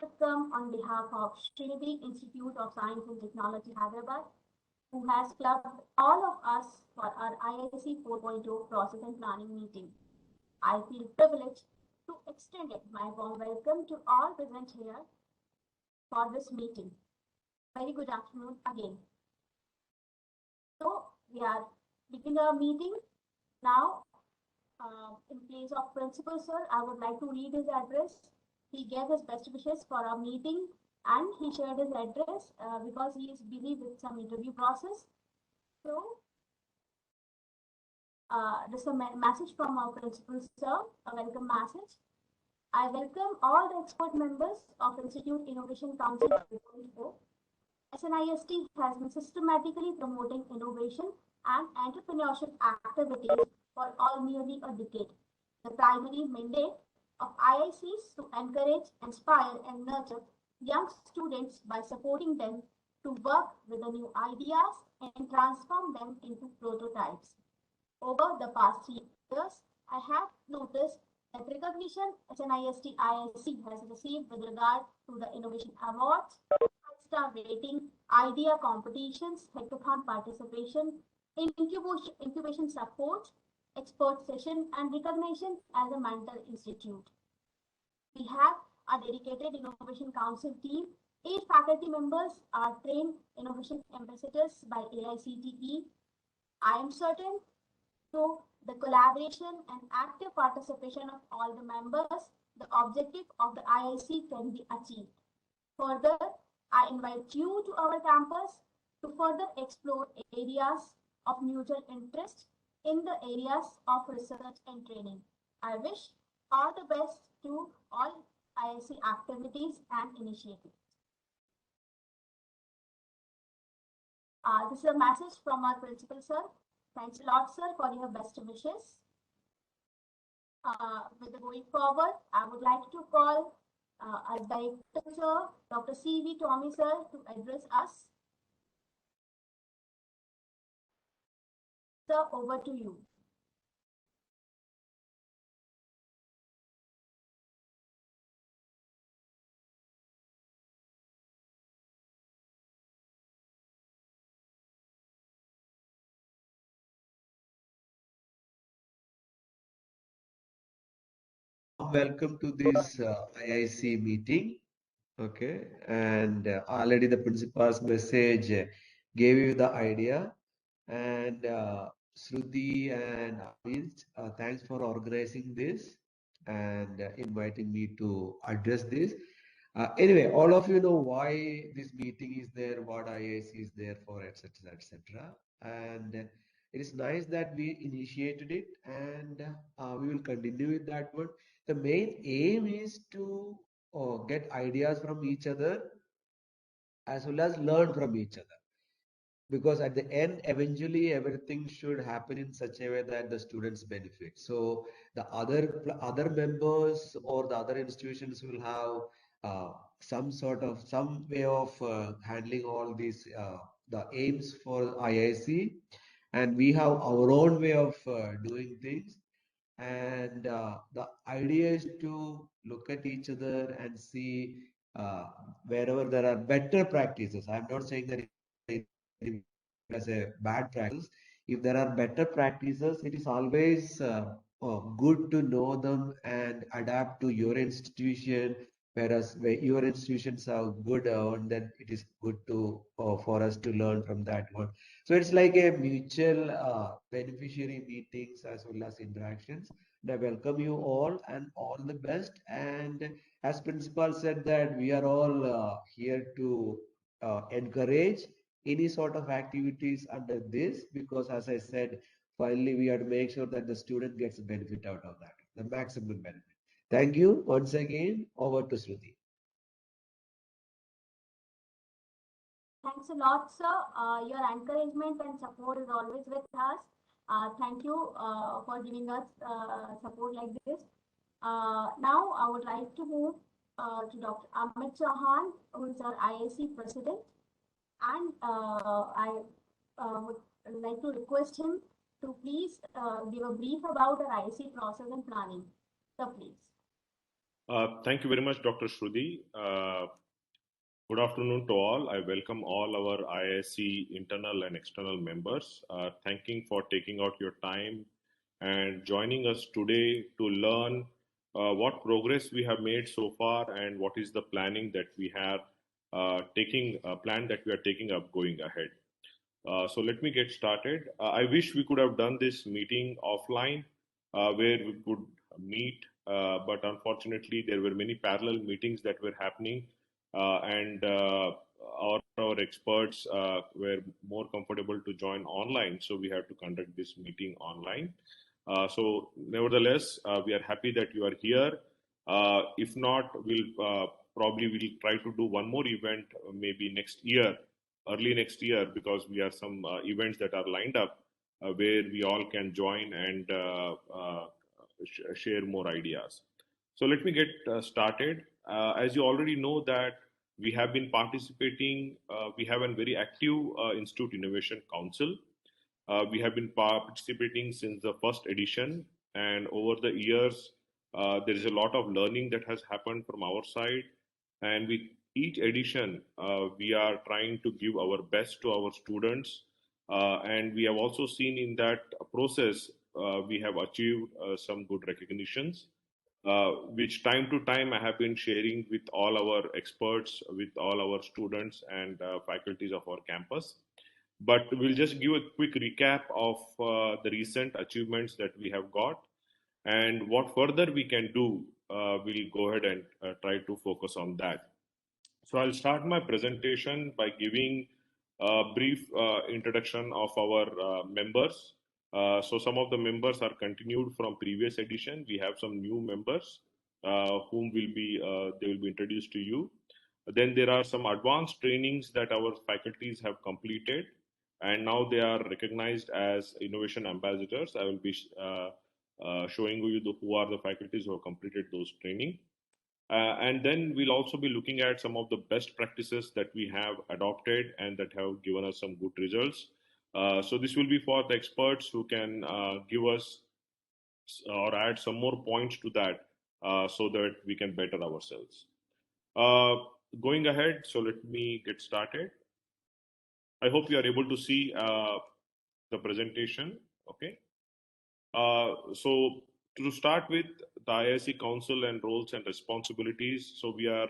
Welcome on behalf of Srinidhi Institute of Science and Technology, Hyderabad, who has clubbed all of us for our IIC 4.0 process and planning meeting. I feel privileged to extend my warm welcome to all present here for this meeting. Very good afternoon again. So we are beginning our meeting now. In place of Principal Sir, I would like to read his address. He gave his best wishes for our meeting and he shared his address because he is busy with some interview process. So this is a message from our Principal Sir, a welcome message. I welcome all the expert members of Institute Innovation Council 2.0. SNIST has been systematically promoting innovation and entrepreneurship activities for nearly a decade. The primary mandate of IICs to encourage, inspire, and nurture young students by supporting them to work with the new ideas and transform them into prototypes. Over the past 3 years, I have noticed that recognition SNIST IIC has received with regard to the Innovation Awards, 5-star rating, idea competitions, hackathon participation, incubation support, expert session, and recognition as a mentor institute. We have a dedicated Innovation Council team. 8 faculty members are trained innovation ambassadors by AICTE. I am certain through the collaboration and active participation of all the members, the objective of the IIC can be achieved. Further, I invite you to our campus to further explore areas of mutual interest in the areas of research and training. I wish all the best to all IIC activities and initiatives. This is a message from our principal, sir. Thanks a lot, sir, for your best wishes. With the going forward, I would like to call our director, sir, Dr. C.V. Tommy, sir, to address us. Sir, over to you. Welcome to this IIC meeting. Okay, and already the principal's message gave you the idea. And Shruti and Aviz, thanks for organizing this and inviting me to address this. Anyway, all of you know why this meeting is there, what IIC is there for, etc., etc. And it is nice that we initiated it, and we will continue with that one. The main aim is to get ideas from each other as well as learn from each other, because at the end eventually everything should happen in such a way that the students benefit. So the other members or the other institutions will have some way of handling all these the aims for IIC, and we have our own way of doing things. And the idea is to look at each other and see wherever there are better practices. I'm not saying that as a bad practice. If there are better practices, it is always good to know them and adapt to your institution. Whereas where your institutions have good one, then it is good to for us to learn from that one. So it's like a mutual beneficiary meetings as well as interactions. And I welcome you all and all the best. And as principal said that we are all here to encourage any sort of activities under this, because as I said, finally we have to make sure that the student gets benefit out of that, the maximum benefit. Thank you once again. Over to Shruti. Thanks a lot, sir. Your encouragement and support is always with us. Thank you for giving us support like this. Now, I would like to move to Dr. Amit Chauhan, who is our IIC president, and I would like to request him to please give a brief about our ISC process and planning. So please. Thank you very much, Dr. Shruti. Good afternoon to all. I welcome all our IISc internal and external members. Thanking for taking out your time and joining us today to learn what progress we have made so far and what is the planning that we have plan that we are taking up going ahead. So let me get started. I wish we could have done this meeting offline where we could meet, but unfortunately there were many parallel meetings that were happening and our experts were more comfortable to join online, so we have to conduct this meeting online. So nevertheless, we are happy that you are here. If not, we'll try to do one more event maybe next year, early next year, because we have some events that are lined up where we all can join and share more ideas. So let me get started. As you already know that we have been participating, we have a very active Institute Innovation Council. We have been participating since the first edition, and over the years, there is a lot of learning that has happened from our side. And with each edition, we are trying to give our best to our students. And we have also seen in that process, we have achieved some good recognitions, which time to time I have been sharing with all our experts, with all our students and faculties of our campus. But we'll just give a quick recap of the recent achievements that we have got and what further we can do. We'll go ahead and try to focus on that. So I'll start my presentation by giving a brief introduction of our members. So some of the members are continued from previous edition. We have some new members whom they will be introduced to you. Then there are some advanced trainings that our faculties have completed, and now they are recognized as innovation ambassadors. I will be showing you who are the faculties who have completed those training. And then we'll also be looking at some of the best practices that we have adopted and that have given us some good results. So this will be for the experts who can give us or add some more points to that so that we can better ourselves. Going ahead, so let me get started. I hope you are able to see the presentation. Okay. So to start with, the IISc Council and roles and responsibilities. So we are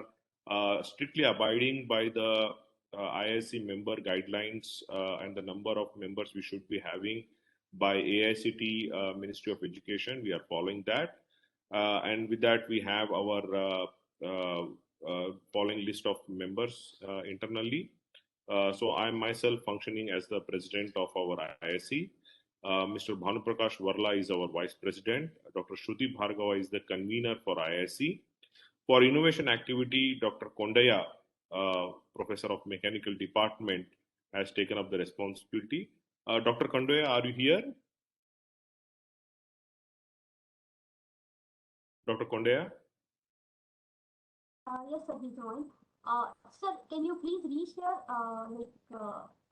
strictly abiding by the IISc member guidelines and the number of members we should be having by AICTE Ministry of Education. We are following that. And with that, we have our following list of members internally. So I'm myself functioning as the president of our IISc. Mr. Bhanuprakash Varla is our vice president. Dr. Shruti Bhargava is the convener for IISc. For innovation activity, Dr. Kondaya, professor of mechanical department, has taken up the responsibility. Dr. Kondaya, are you here? Dr. Kondaya? Yes, sir, he joined. Sir, can you please reshare?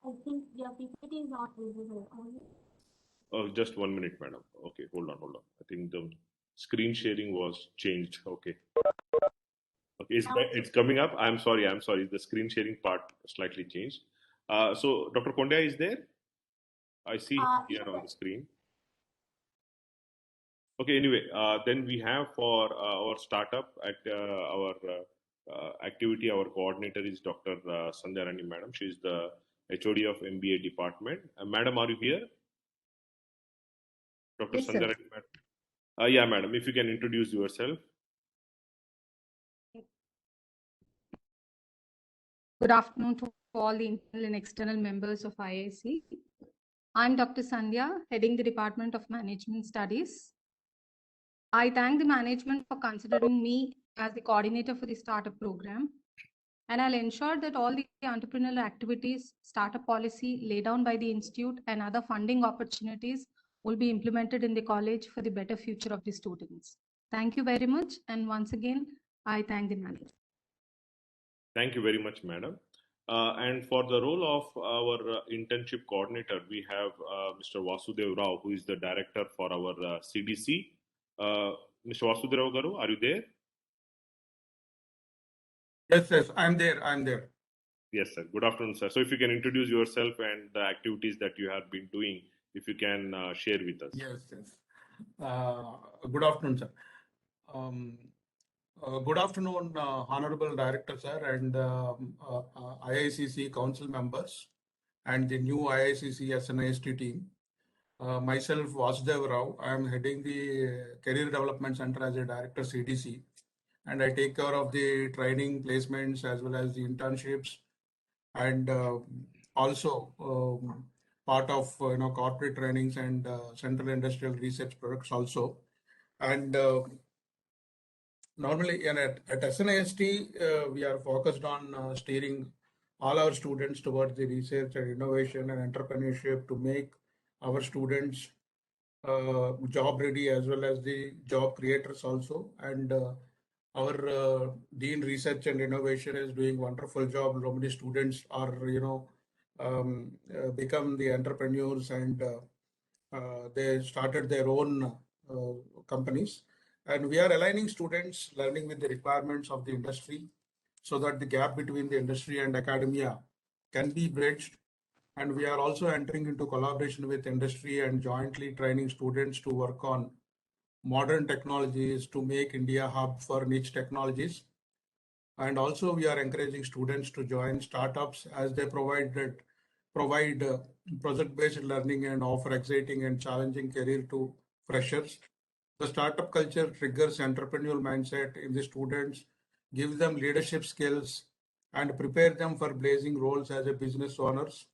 I think your PPT is not visible. Oh, just 1 minute, madam. Okay, hold on. I think the screen sharing was changed. Okay. Okay, it's coming up. I'm sorry. The screen sharing part slightly changed. So Dr. Kondaya is there? I see here on the screen. Okay, anyway, then we have for our startup at our activity, our coordinator is Dr. Sandhya Rani madam. She is the HOD of MBA department. Madam, are you here? Dr. Yes, Sandhya Rani madam. Yeah, madam, if you can introduce yourself. Good afternoon to all the internal and external members of IISc. I'm Dr. Sandhya, heading the Department of Management Studies. I thank the management for considering me as the coordinator for the startup program, and I'll ensure that all the entrepreneurial activities, startup policy laid down by the institute and other funding opportunities will be implemented in the college for the better future of the students. Thank you very much, and once again, I thank the management. Thank you very much, madam. And for the role of our internship coordinator, we have Mr. Vasudev Rao, who is the director for our CDC. Mr. Vasudev Garu, are you there? Yes, I'm there. Yes, sir. Good afternoon, sir. So if you can introduce yourself and the activities that you have been doing, if you can share with us. Yes. Good afternoon, sir. Good afternoon, Honorable Director, sir, and IICC Council members and the new IICC SNIST team. Myself, Vasudev Rao, I am heading the Career Development Center as a Director CDC, and I take care of the training placements as well as the internships, and also part of corporate trainings and central industrial research products also. And normally at SNIST, we are focused on steering all our students towards the research and innovation and entrepreneurship to make our students job ready as well as the job creators also. And our Dean Research and Innovation is doing wonderful job. So many students are, become the entrepreneurs, and they started their own companies. And we are aligning students learning with the requirements of the industry so that the gap between the industry and academia can be bridged. And we are also entering into collaboration with industry and jointly training students to work on modern technologies to make India a hub for niche technologies. And also we are encouraging students to join startups as they provide project-based learning and offer exciting and challenging career to freshers. The startup culture triggers entrepreneurial mindset in the students, gives them leadership skills, and prepare them for blazing roles as a business owners.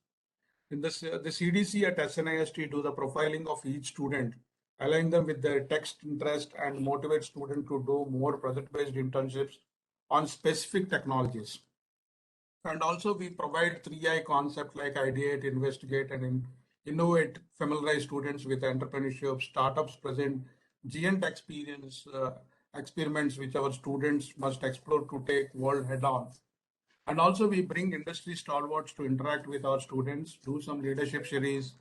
In the CDC at SNIST do the profiling of each student, align them with their tech interest, and motivate students to do more project-based internships on specific technologies. And also we provide 3I concept like ideate, investigate, and innovate, familiarize students with entrepreneurship. Startups present GNT experiments which our students must explore to take world head on. And also we bring industry stalwarts to interact with our students, do some leadership series,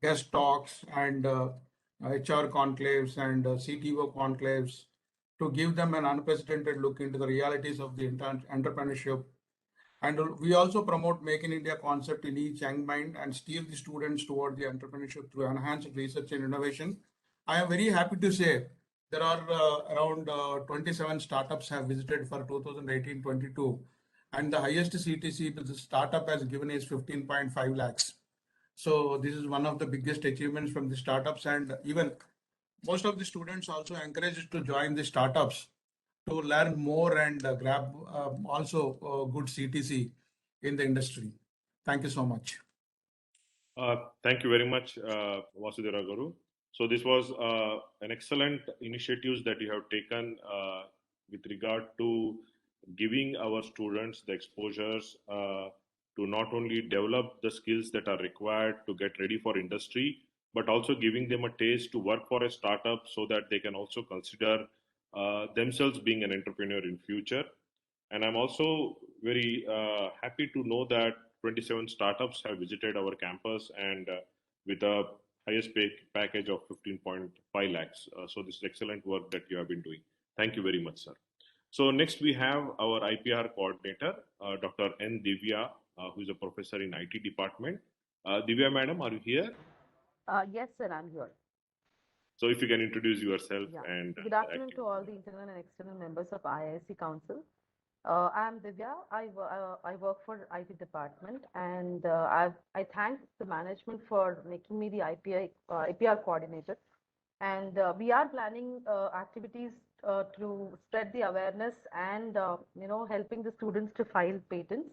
guest talks, and HR conclaves and CTO conclaves to give them an unprecedented look into the realities of the entrepreneurship. And we also promote Make in India concept in each young mind and steer the students toward the entrepreneurship through enhanced research and innovation. I am very happy to say there are around 27 startups have visited for 2018-22, and the highest CTC the startup has given is 15.5 lakhs. So this is one of the biggest achievements from the startups, and even most of the students also encouraged to join the startups to learn more and grab also good CTC in the industry. Thank you so much. Thank you very much, Vasudhara Garu. So this was an excellent initiatives that you have taken with regard to giving our students the exposures to not only develop the skills that are required to get ready for industry, but also giving them a taste to work for a startup so that they can also consider themselves being an entrepreneur in future. And I'm also very happy to know that 27 startups have visited our campus and with a highest package of 15.5 lakhs. So this is excellent work that you have been doing. Thank you very much, sir. So next we have our IPR coordinator, Dr. N. Divya, who is a professor in IT department. Divya madam, are you here? Yes, sir, I'm here. So if you can introduce yourself. Yeah. And good afternoon to all the internal and external members of IISc Council. I'm Divya. I work for IT department, and I thank the management for making me the IPR coordinator. And we are planning activities to spread the awareness and helping the students to file patents.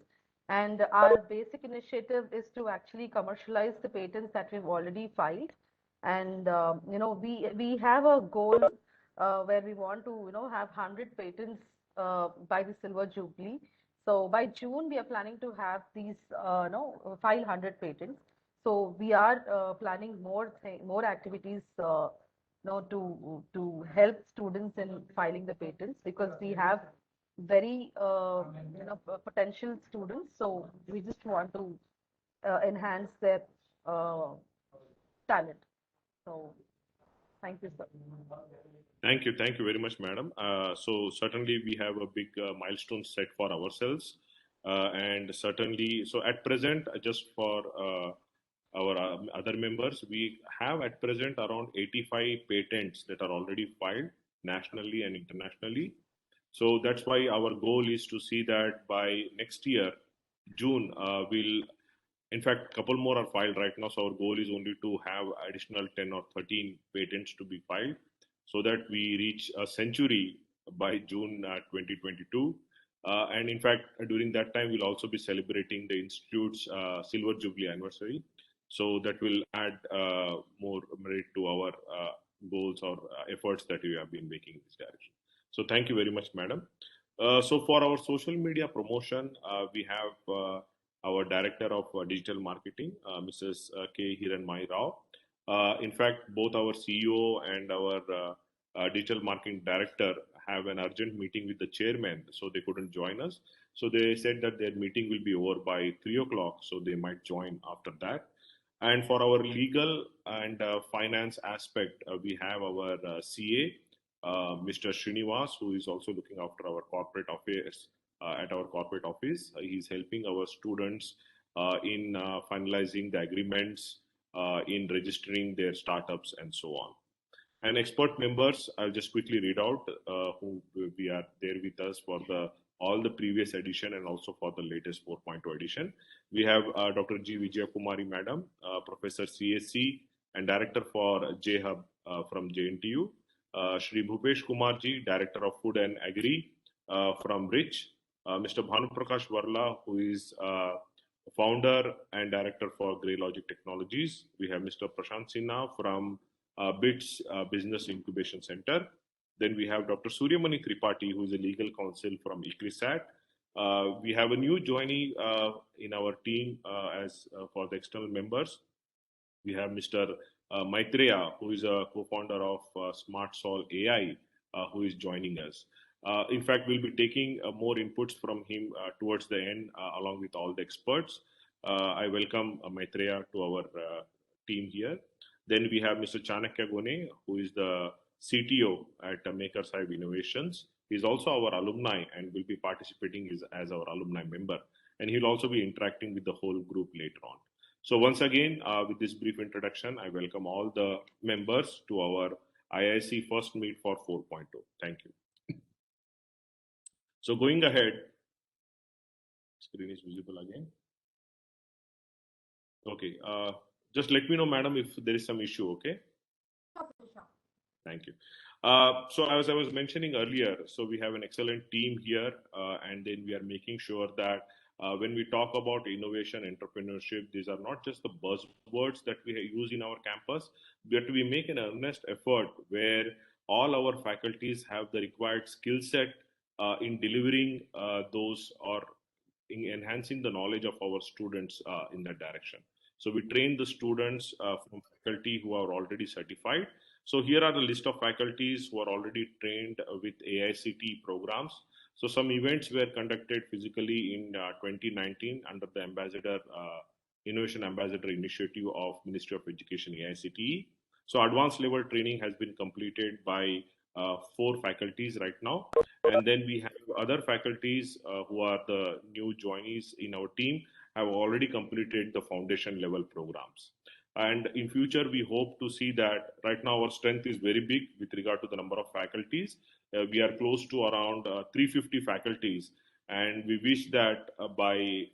And our basic initiative is to actually commercialize the patents that we've already filed. And we have a goal where we want to have 100 patents by the Silver Jubilee. So by June we are planning to have these file 100 patents. So we are planning more activities to help students in filing the patents, because we have very potential students. So we just want to enhance their talent. So thank you, sir. Thank you very much, madam. So certainly we have a big milestone set for ourselves, and certainly, so at present, just for our other members, we have at present around 85 patents that are already filed nationally and internationally. So that's why our goal is to see that by next year, June, we'll, in fact, a couple more are filed right now. So our goal is only to have additional 10 or 13 patents to be filed so that we reach a century by June 2022. And in fact, during that time, we'll also be celebrating the Institute's Silver Jubilee anniversary. So that will add more merit to our goals or efforts that we have been making in this direction. So thank you very much, madam. So for our social media promotion, we have our Director of Digital Marketing, Mrs. K. Hiranmai Rao. In fact, both our CEO and our Digital Marketing Director have an urgent meeting with the chairman, so they couldn't join us. So they said that their meeting will be over by 3 o'clock, so they might join after that. And for our legal and finance aspect, we have our CA, Mr. Srinivas, who is also looking after our corporate affairs at our corporate office. He's helping our students in finalizing the agreements, in registering their startups, and so on. And expert members, I'll just quickly read out who we are there with us for all the previous edition and also for the latest 4.2 edition. We have Dr. G. Vijaya Kumari Madam, Professor CSC and Director for J-Hub from JNTU. Shri Bhupesh Kumarji, Director of Food and Agri from RICH. Mr. Bhanu Prakash Varla, who is founder and director for Grey Logic Technologies. We have Mr. Prashant Sinha from BITS Business Incubation Center. Then we have Dr. Suryamani Tripathi, who is a legal counsel from Equisat. We have a new joinee in our team as for the external members. We have Mr. Maitreya, who is a co-founder of SmartSol AI, who is joining us. In fact, we'll be taking more inputs from him towards the end, along with all the experts. I welcome Maitreya to our team here. Then we have Mr. Chanakya Gone, who is the CTO at MakerSive Innovations. He's also our alumni and will be participating as our alumni member. And he'll also be interacting with the whole group later on. So once again, with this brief introduction, I welcome all the members to our IISc first meet for 4.2. Thank you. So going ahead, screen is visible again. Okay, just let me know, madam, if there is some issue, okay? Sure. Thank you. So as I was mentioning earlier, so we have an excellent team here, and then we are making sure that when we talk about innovation, entrepreneurship, these are not just the buzzwords that we use in our campus, but we make an earnest effort where all our faculties have the required skill set in delivering those or in enhancing the knowledge of our students in that direction. So we train the students from faculty who are already certified. So here are the list of faculties who are already trained with AICTE programs. So some events were conducted physically in 2019 under the Innovation Ambassador Initiative of Ministry of Education, AICTE. So advanced level training has been completed by 4 faculties right now. And then we have other faculties who are the new joinees in our team have already completed the foundation level programs. And in future, we hope to see that right now our strength is very big with regard to the number of faculties. We are close to around 350 faculties. And we wish that by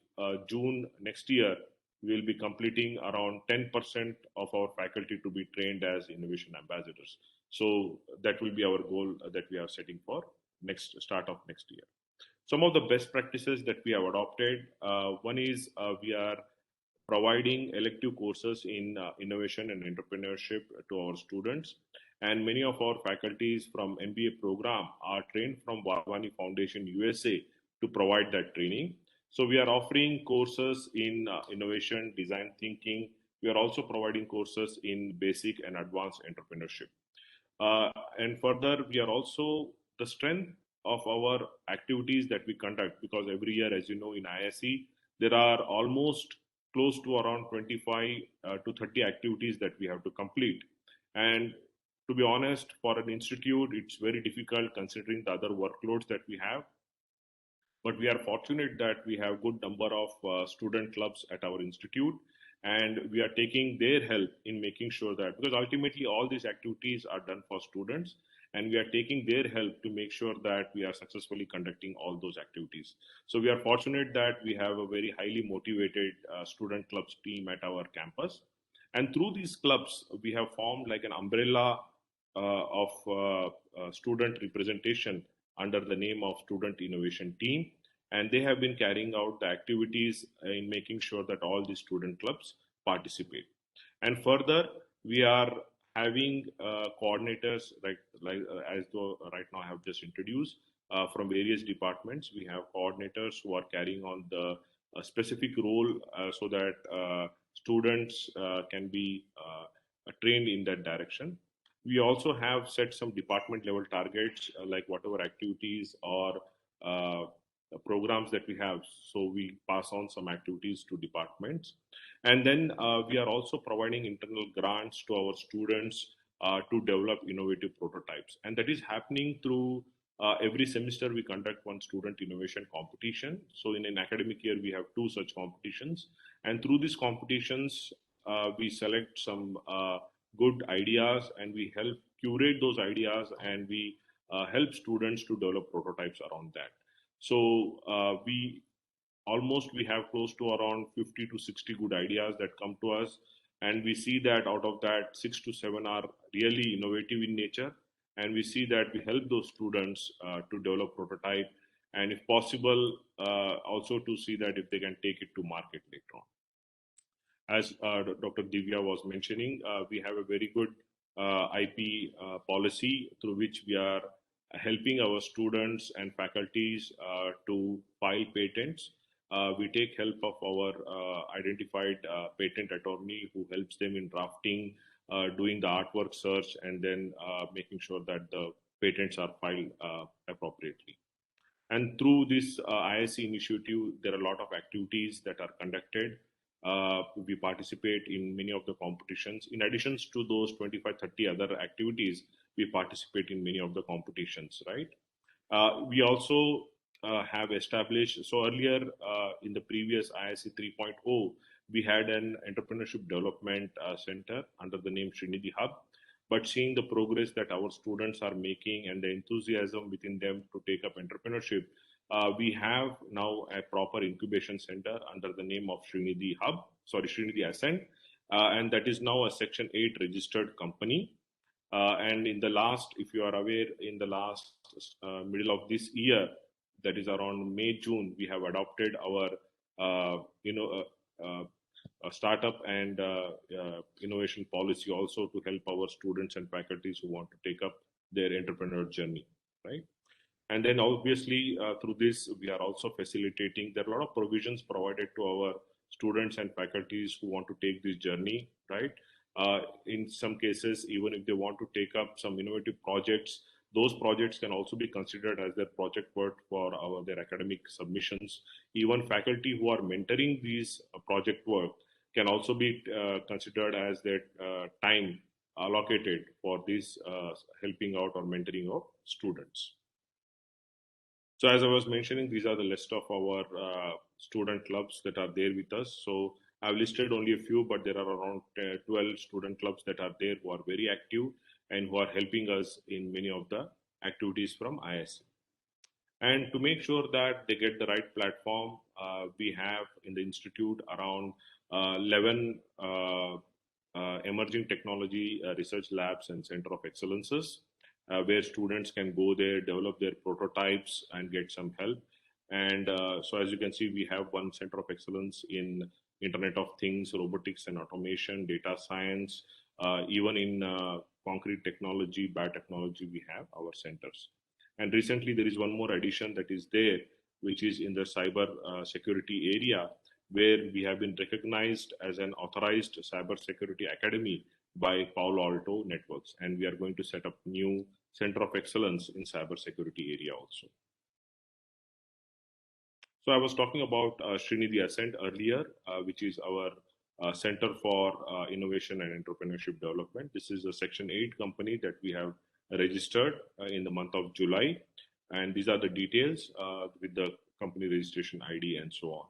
June next year, we will be completing around 10% of our faculty to be trained as innovation ambassadors. So that will be our goal that we are setting for start of next year. Some of the best practices that we have adopted, one is we are providing elective courses in innovation and entrepreneurship to our students. And many of our faculties from MBA program are trained from Varvani Foundation USA to provide that training. So we are offering courses in innovation, design thinking. We are also providing courses in basic and advanced entrepreneurship. And further, we are also, the strength of our activities that we conduct, because every year, as you know, in ISC, there are almost close to around 25 to 30 activities that we have to complete. And to be honest, for an institute, it's very difficult considering the other workloads that we have. But we are fortunate that we have good number of student clubs at our institute, and we are taking their help in making sure that, because ultimately all these activities are done for students, and we are taking their help to make sure that we are successfully conducting all those activities. So we are fortunate that we have a very highly motivated student clubs team at our campus. And through these clubs, we have formed like an umbrella of student representation under the name of Student Innovation Team. And they have been carrying out the activities in making sure that all the student clubs participate. And further, we are having coordinators, as though right now I have just introduced, from various departments. We have coordinators who are carrying on the specific role so that students can be trained in that direction. We also have set some department level targets, like whatever activities or programs that we have. So we pass on some activities to departments. And then we are also providing internal grants to our students to develop innovative prototypes. And that is happening through every semester we conduct one student innovation competition. So in an academic year, we have 2 such competitions. And through these competitions, we select some good ideas, and we help curate those ideas, and we help students to develop prototypes around that. So we have close to around 50 to 60 good ideas that come to us, and we see that out of that 6 to 7 are really innovative in nature, and we see that we help those students to develop prototype, and if possible also to see that if they can take it to market later on. As Dr. Divya was mentioning, we have a very good IP policy through which we are helping our students and faculties to file patents. We take help of our identified patent attorney who helps them in drafting, doing the artwork search, and then making sure that the patents are filed appropriately. And through this ISC initiative, there are a lot of activities that are conducted. We participate in many of the competitions. In addition to those 25-30 other activities, we participate in many of the competitions, right? We also have established, so earlier in the previous ISC 3.0, we had an entrepreneurship development center under the name Srinidhi Hub. But seeing the progress that our students are making and the enthusiasm within them to take up entrepreneurship, we have now a proper incubation center under the name of Srinidhi Ascent, and that is now a Section 8 registered company. And in the last, if you are aware, in the last middle of this year, that is around May, June, we have adopted our, startup and innovation policy also to help our students and faculties who want to take up their entrepreneur journey, right? And then obviously through this, we are also facilitating, there are a lot of provisions provided to our students and faculties who want to take this journey, right? In some cases, even if they want to take up some innovative projects, those projects can also be considered as their project work for their academic submissions. Even faculty who are mentoring these project work can also be considered as their time allocated for this helping out or mentoring of students. So as I was mentioning, these are the list of our student clubs that are there with us. So I've listed only a few, but there are around 12 student clubs that are there who are very active and who are helping us in many of the activities from ISC. And to make sure that they get the right platform, we have in the institute around 11 emerging technology research labs and center of excellences, where students can go there, develop their prototypes and get some help. And so as you can see, we have one center of excellence in Internet of Things, robotics and automation, data science, even in concrete technology, biotechnology, we have our centers. And recently there is one more addition that is there, which is in the cyber security area, where we have been recognized as an authorized cybersecurity academy by Palo Alto Networks. And we are going to set up new Center of Excellence in Cybersecurity area also. So I was talking about Srinidhi Ascent earlier, which is our Center for Innovation and Entrepreneurship Development. This is a Section 8 company that we have registered in the month of July. And these are the details with the company registration ID and so on.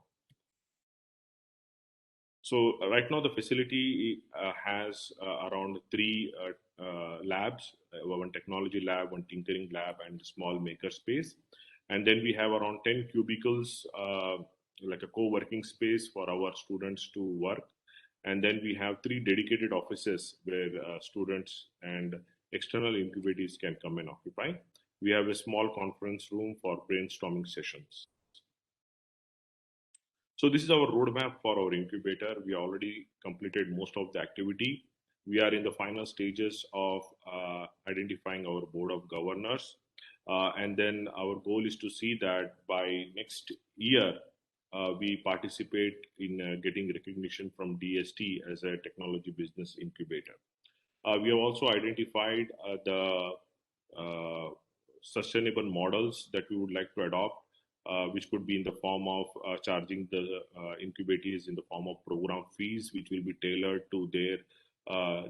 So right now the facility has around 3 labs, one technology lab, one tinkering lab, and a small maker space. And then we have around 10 cubicles, like a co-working space for our students to work. And then we have 3 dedicated offices where students and external incubators can come and occupy. We have a small conference room for brainstorming sessions. So this is our roadmap for our incubator. We already completed most of the activity. We are in the final stages of identifying our board of governors. And then our goal is to see that by next year, we participate in getting recognition from DST as a technology business incubator. We have also identified the sustainable models that we would like to adopt, which could be in the form of charging the incubators in the form of program fees, which will be tailored to their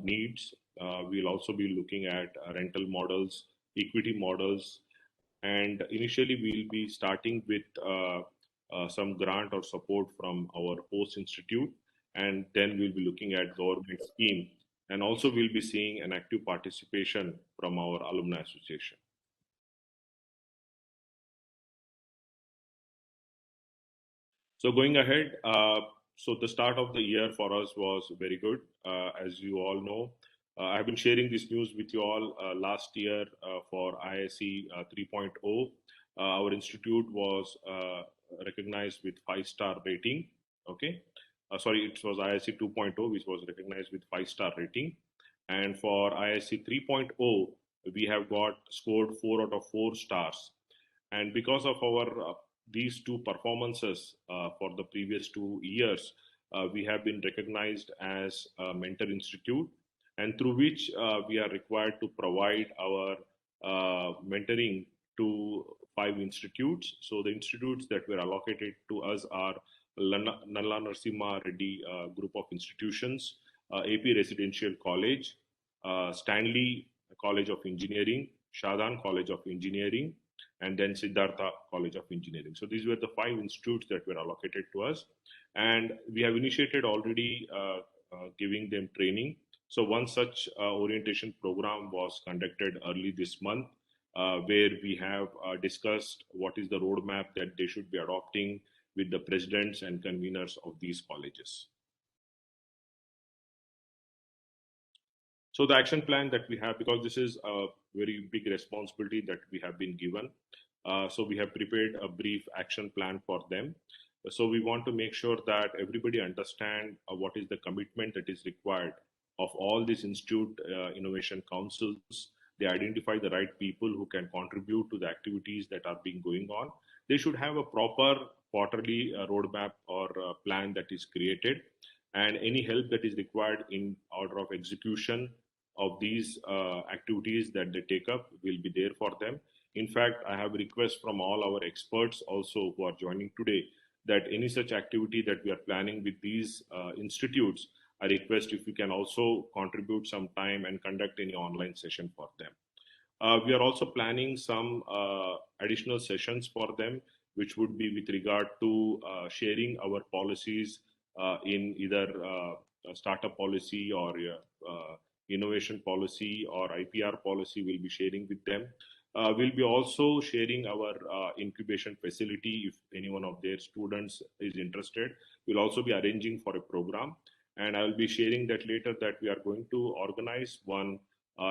needs. We'll also be looking at rental models, equity models, and initially we'll be starting with some grant or support from our host institute, and then we'll be looking at government scheme, and also we'll be seeing an active participation from our alumni association. So going ahead, so the start of the year for us was very good. As you all know, I've been sharing this news with you all last year for IISc 3.0. Our institute was recognized with 5-star rating. Okay. Sorry, it was IISc 2.0, which was recognized with 5-star rating. And for IISc 3.0, we have got scored 4 out of 4 stars. And because of our these 2 performances for the previous 2 years, we have been recognized as a mentor institute, and through which we are required to provide our mentoring to 5 institutes. So the institutes that were allocated to us are Nalla Narasimha Reddy group of institutions, AP Residential College, Stanley College of Engineering, Shadan College of Engineering, and then Siddhartha College of Engineering. So these were the 5 institutes that were allocated to us, and we have initiated already giving them training. So one such orientation program was conducted early this month, where we have discussed what is the roadmap that they should be adopting with the presidents and conveners of these colleges. So the action plan that we have, because this is a very big responsibility that we have been given, so we have prepared a brief action plan for them. So we want to make sure that everybody understand what is the commitment that is required of all these institute innovation councils. They identify the right people who can contribute to the activities that are being going on. They should have a proper quarterly roadmap or plan that is created, and any help that is required in order of execution of these activities that they take up will be there for them. In fact, I have requests from all our experts also who are joining today that any such activity that we are planning with these institutes, I request if you can also contribute some time and conduct any online session for them. We are also planning some additional sessions for them, which would be with regard to sharing our policies in either startup policy or innovation policy or IPR policy. We'll be sharing with them. We'll be also sharing our incubation facility if any one of their students is interested. We'll also be arranging for a program, and I will be sharing that later that we are going to organize one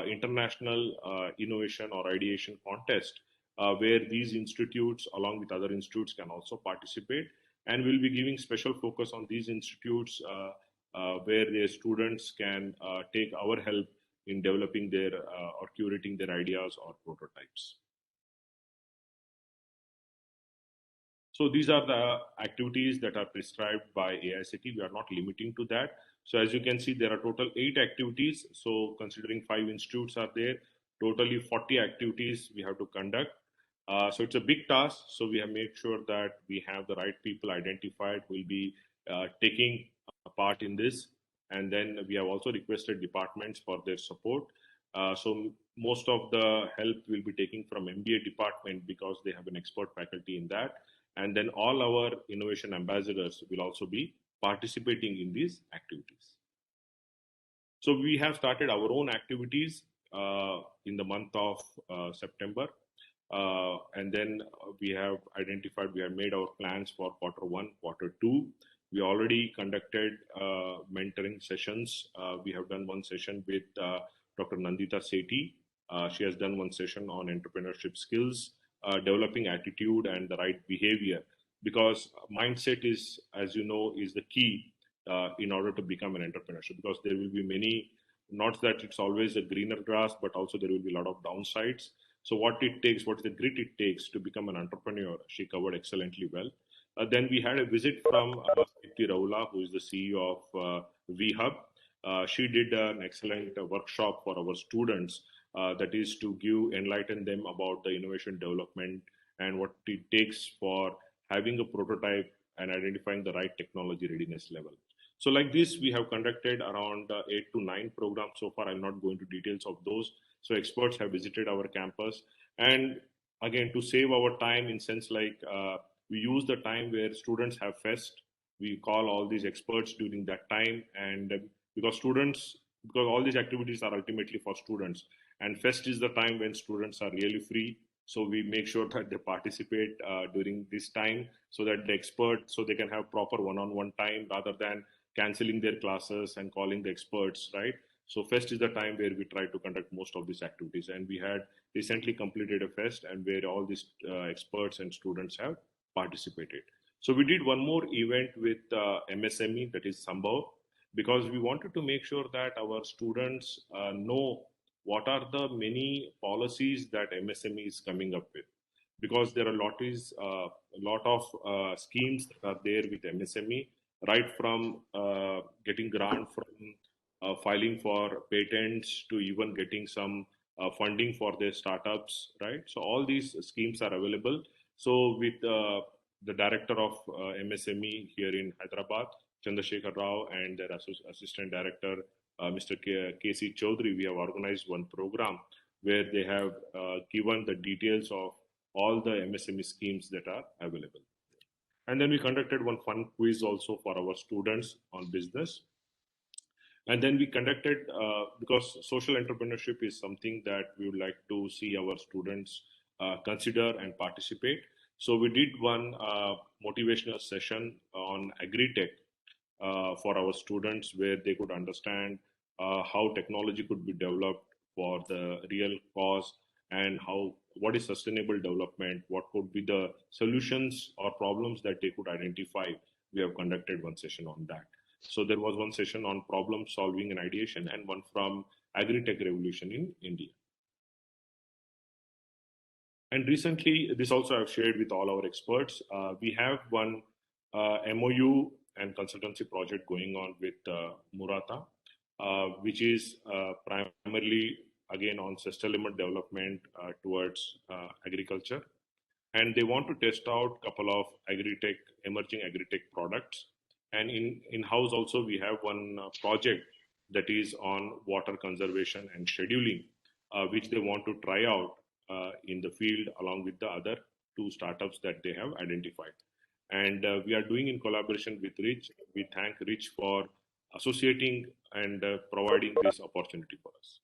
international innovation or ideation contest where these institutes along with other institutes can also participate, and we'll be giving special focus on these institutes where their students can take our help in developing their or curating their ideas or prototypes. So these are the activities that are prescribed by AICTE. We are not limiting to that. So as you can see, there are total 8 activities. So considering 5 institutes are there, totally 40 activities we have to conduct. So it's a big task. So we have made sure that we have the right people identified who will be taking part in this. And then we have also requested departments for their support. So most of the help will be taken from MBA department because they have an expert faculty in that. And then all our innovation ambassadors will also be participating in these activities. So we have started our own activities in the month of September. And then we have identified, we have made our plans for Q1, Q2. We already conducted mentoring sessions. We have done one session with Dr. Nandita Sethi. She has done one session on entrepreneurship skills, developing attitude and the right behavior, because mindset is, as you know, is the key in order to become an entrepreneur. Because there will be many, not that it's always a greener grass, but also there will be a lot of downsides. So what it takes, what is the grit it takes to become an entrepreneur, she covered excellently well. Then we had a visit from Deepti Raula, who is the CEO of VHub. She did an excellent workshop for our students, that is to enlighten them about the innovation development and what it takes for having a prototype and identifying the right technology readiness level. So like this, we have conducted around 8 to 9 programs so far. I'll not go into details of those. So experts have visited our campus. And again, to save our time in sense like we use the time where students have fest. We call all these experts during that time. And because all these activities are ultimately for students. And fest is the time when students are really free. So we make sure that they participate during this time so that the experts, so they can have proper one-on-one time rather than canceling their classes and calling the experts, right? So fest is the time where we try to conduct most of these activities. And we had recently completed a fest and where all these experts and students have participated. So we did one more event with MSME, that is Sambhav, because we wanted to make sure that our students know what are the many policies that MSME is coming up with. Because there are a lot of schemes that are there with MSME, right from getting grant from filing for patents to even getting some funding for their startups, right? So all these schemes are available. So with the director of MSME here in Hyderabad, Chandrasekhar Rao, and their assistant director, Mr. K.C. Chaudhary, we have organized one program where they have given the details of all the MSME schemes that are available. And then we conducted one fun quiz also for our students on business. And then we conducted, because social entrepreneurship is something that we would like to see our students consider and participate. So we did one motivational session on agri-tech for our students, where they could understand how technology could be developed for the real cause, and what is sustainable development, what could be the solutions or problems that they could identify. We have conducted one session on that. So there was one session on problem solving and ideation, and one from agri-tech revolution in India. And recently, this also I've shared with all our experts, we have one MOU and consultancy project going on with Murata, which is primarily again on sustainable development towards agriculture. And they want to test out a couple of emerging agri-tech products. And in-house also, we have one project that is on water conservation and scheduling, which they want to try out in the field along with the other 2 startups that they have identified. And we are doing in collaboration with Rich. We thank Rich for associating and providing this opportunity for us.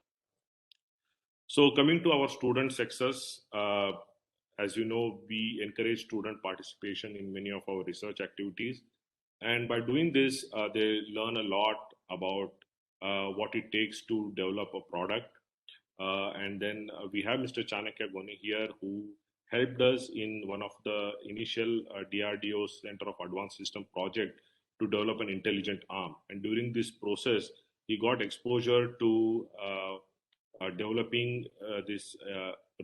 So coming to our student success, as you know, we encourage student participation in many of our research activities. And by doing this, they learn a lot about what it takes to develop a product. And then we have Mr. Chanakya Goni here, who helped us in one of the initial DRDO Center of Advanced System project to develop an intelligent arm. And during this process, he got exposure to developing this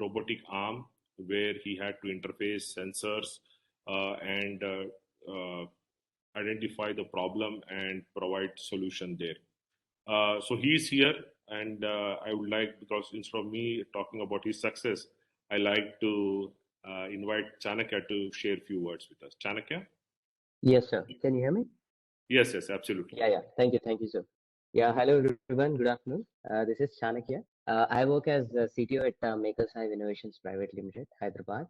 robotic arm, where he had to interface sensors and identify the problem and provide solution there. So he is here. and I would like, because instead of me talking about his success, I like to invite Chanakya to share a few words with us. Chanakya? Yes, sir. Can you hear me? Yes, yes, absolutely. Yeah. Thank you, sir. Yeah, hello everyone. Good afternoon. This is Chanakya. I work as the CTO at Makers Hive Innovations Private Limited, Hyderabad.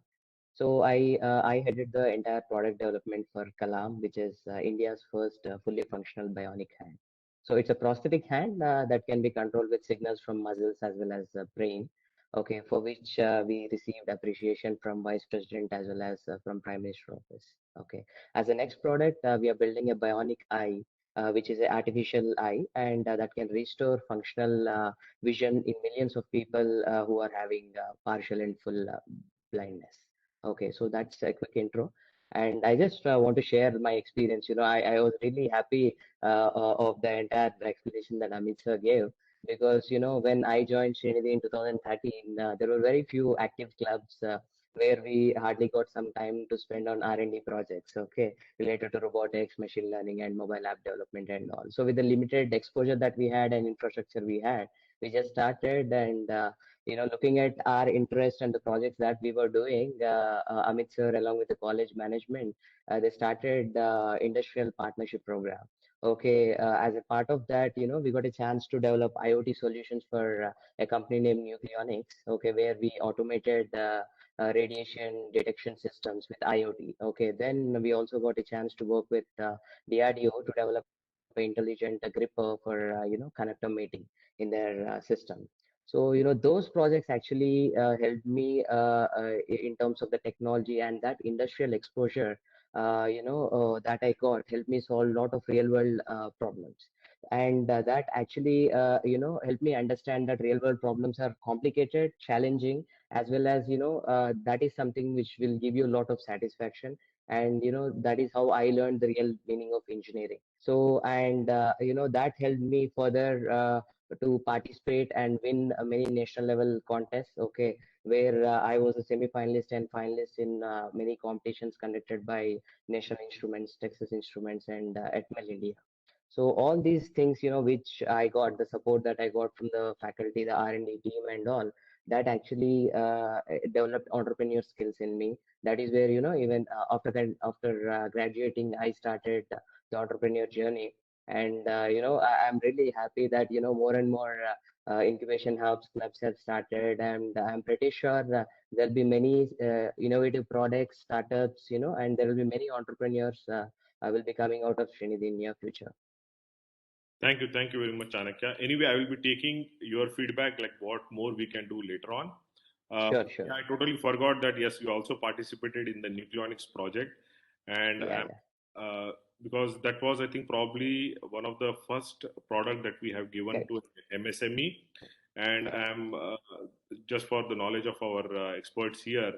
So I headed the entire product development for Kalam, which is India's first fully functional bionic hand. So it's a prosthetic hand that can be controlled with signals from muscles as well as the brain. Okay, for which we received appreciation from Vice President as well as from Prime Minister Office. Okay, as the next product, we are building a bionic eye, which is an artificial eye, and that can restore functional vision in millions of people who are having partial and full blindness. Okay, so that's a quick intro. And I just want to share my experience. I was really happy of the entire explanation that Amit sir gave because, when I joined Srinidhi in 2013, there were very few active clubs where we hardly got some time to spend on R&D projects, okay, related to robotics, machine learning, and mobile app development and all. So with the limited exposure that we had and infrastructure we had, we just started and looking at our interest and the projects that we were doing, Amit sir, along with the college management, they started industrial partnership program. Okay, as a part of that, we got a chance to develop IoT solutions for a company named Nucleonics. Okay, where we automated radiation detection systems with IoT. Okay, then we also got a chance to work with DRDO to develop an intelligent gripper for connector mating in their system. So, those projects actually helped me in terms of the technology and that industrial exposure, that I got helped me solve a lot of real world problems. And that actually, helped me understand that real world problems are complicated, challenging, as well as, that is something which will give you a lot of satisfaction. And, that is how I learned the real meaning of engineering. So, and, that helped me further to participate and win many national level contests, okay, where I was a semi-finalist and finalist in many competitions conducted by National Instruments, Texas Instruments, and Atmel India. So all these things, which I got, the support that I got from the faculty, the R&D team, and all, that actually developed entrepreneur skills in me. That is where, even after graduating, I started the entrepreneur journey. And I'm really happy that more and more incubation hubs, clubs have started, and I'm pretty sure there'll be many innovative products, startups, and there will be many entrepreneurs will be coming out of Srinidhi in near future. Thank you very much, Chanakya. Anyway, I will be taking your feedback, like what more we can do later on. Sure. Yeah, I totally forgot that, yes, you also participated in the Nucleonics project. And because that was, I think, probably one of the first product that we have given to MSME. And just for the knowledge of our experts here,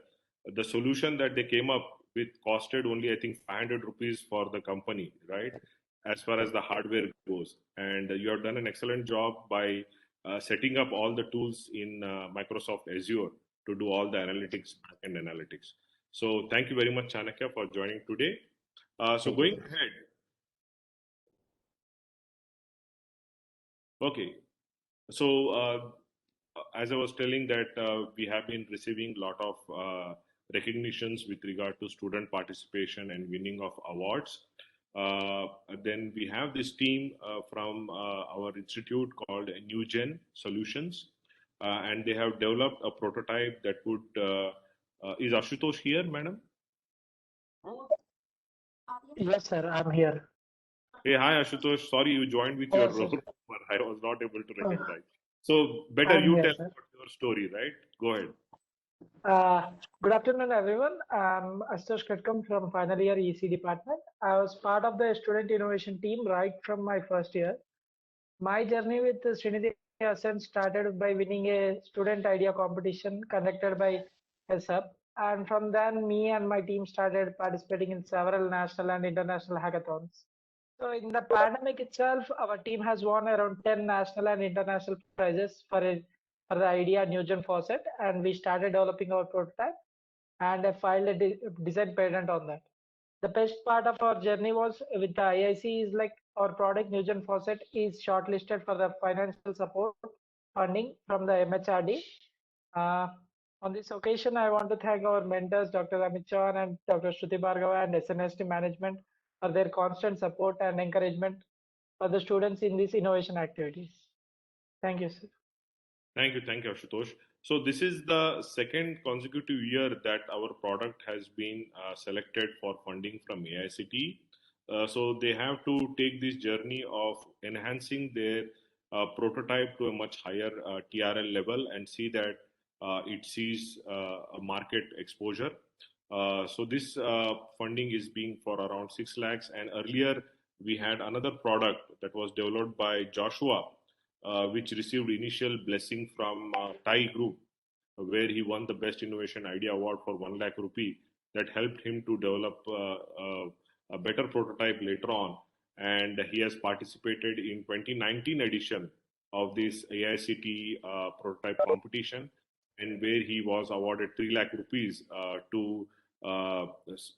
the solution that they came up with costed only, I think, 500 rupees for the company, right? As far as the hardware goes. And you have done an excellent job by setting up all the tools in Microsoft Azure to do all the analytics, backend analytics. So thank you very much, Chanakya, for joining today. So going ahead. Okay. So as I was telling that we have been receiving a lot of recognitions with regard to student participation and winning of awards. Then we have this team from our institute called NewGen Solutions, and they have developed a prototype that would. Is Ashutosh here, madam? Yes, sir, I'm here. Hey, hi Ashutosh. Sorry you joined with your role, but I was not able to recognize. So better you tell your story, right? Go ahead. Good afternoon, everyone. I'm Ashutosh Katkam from final year EC department. I was part of the student innovation team right from my first year. My journey with Srinidhi Ascent started by winning a student idea competition conducted by SUP. And from then, me and my team started participating in several national and international hackathons. So in the pandemic itself, our team has won around 10 national and international prizes for the idea NewGen faucet, and we started developing our prototype, and I filed a design patent on that. The best part of our journey was with the IIC is like our product NewGen faucet is shortlisted for the financial support funding from the MHRD. On this occasion, I want to thank our mentors, Dr. Amit Chauhan and Dr. Shruti Bhargava and SNST management for their constant support and encouragement for the students in these innovation activities. Thank you, sir. Thank you, Ashutosh. So this is the second consecutive year that our product has been selected for funding from AICTE. So they have to take this journey of enhancing their prototype to a much higher TRL level and see that it sees a market exposure. So this funding is being for around 6 lakhs, and earlier we had another product that was developed by Joshua, which received initial blessing from TIE Group, where he won the Best Innovation Idea Award for 1 lakh rupee. That helped him to develop a better prototype later on, and he has participated in 2019 edition of this AICTE prototype competition, and where he was awarded 3 lakh rupees to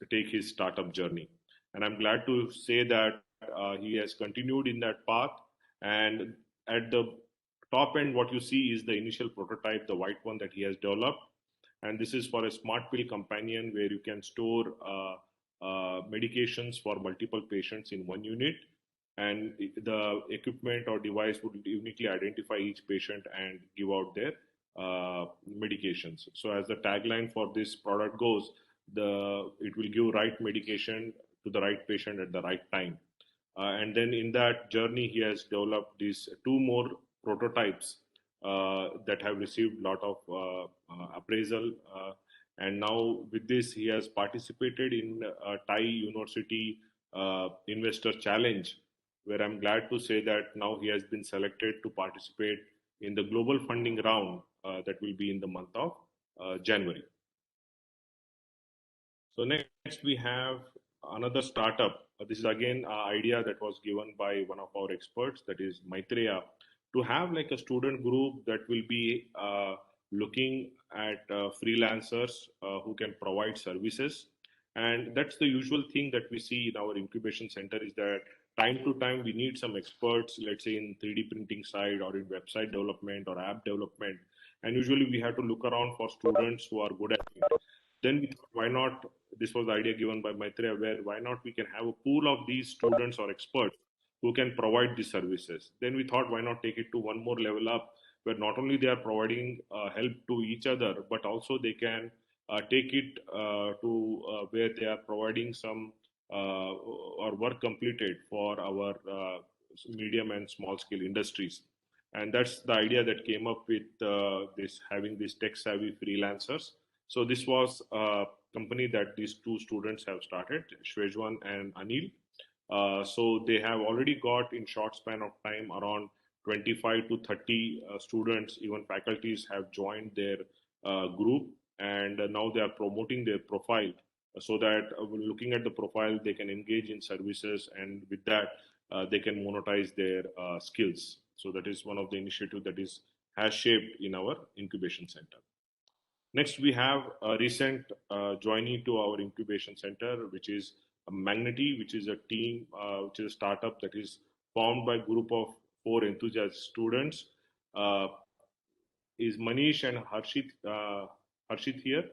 take his startup journey. And I'm glad to say that he has continued in that path, and at the top end, what you see is the initial prototype, the white one that he has developed. And this is for a smart pill companion where you can store medications for multiple patients in one unit. And the equipment or device would uniquely identify each patient and give out their medications. So as the tagline for this product goes, it will give right medication to the right patient at the right time. And then in that journey, he has developed these 2 more prototypes that have received a lot of appraisal. And now with this, he has participated in TIE University Investor Challenge, where I'm glad to say that now he has been selected to participate in the global funding round that will be in the month of January. So next we have another startup. This is again an idea that was given by one of our experts, that is Maitreya, to have like a student group that will be looking at freelancers who can provide services. And that's the usual thing that we see in our incubation center, is that time to time we need some experts, let's say in 3D printing side or in website development or app development. And usually we have to look around for students who are good at it. Then we thought, why not? This was the idea given by Maitreya, where why not we can have a pool of these students or experts who can provide these services. Then we thought, why not take it to one more level up, where not only they are providing help to each other, but also they can take it to where they are providing some or work completed for our medium and small scale industries. And that's the idea that came up with this, having these tech savvy freelancers. So this was a company that these 2 students have started, Shwejwan and Anil. So they have already got, in short span of time, around 25 to 30 students, even faculties have joined their group, and now they are promoting their profile so that looking at the profile, they can engage in services, and with that, they can monetize their skills. So that is one of the initiatives that has shaped in our incubation center. Next, we have a recent joinee to our incubation center, which is Magneti, which is a team, which is a startup that is formed by a group of 4 enthusiast students. Is Manish and Harshit here?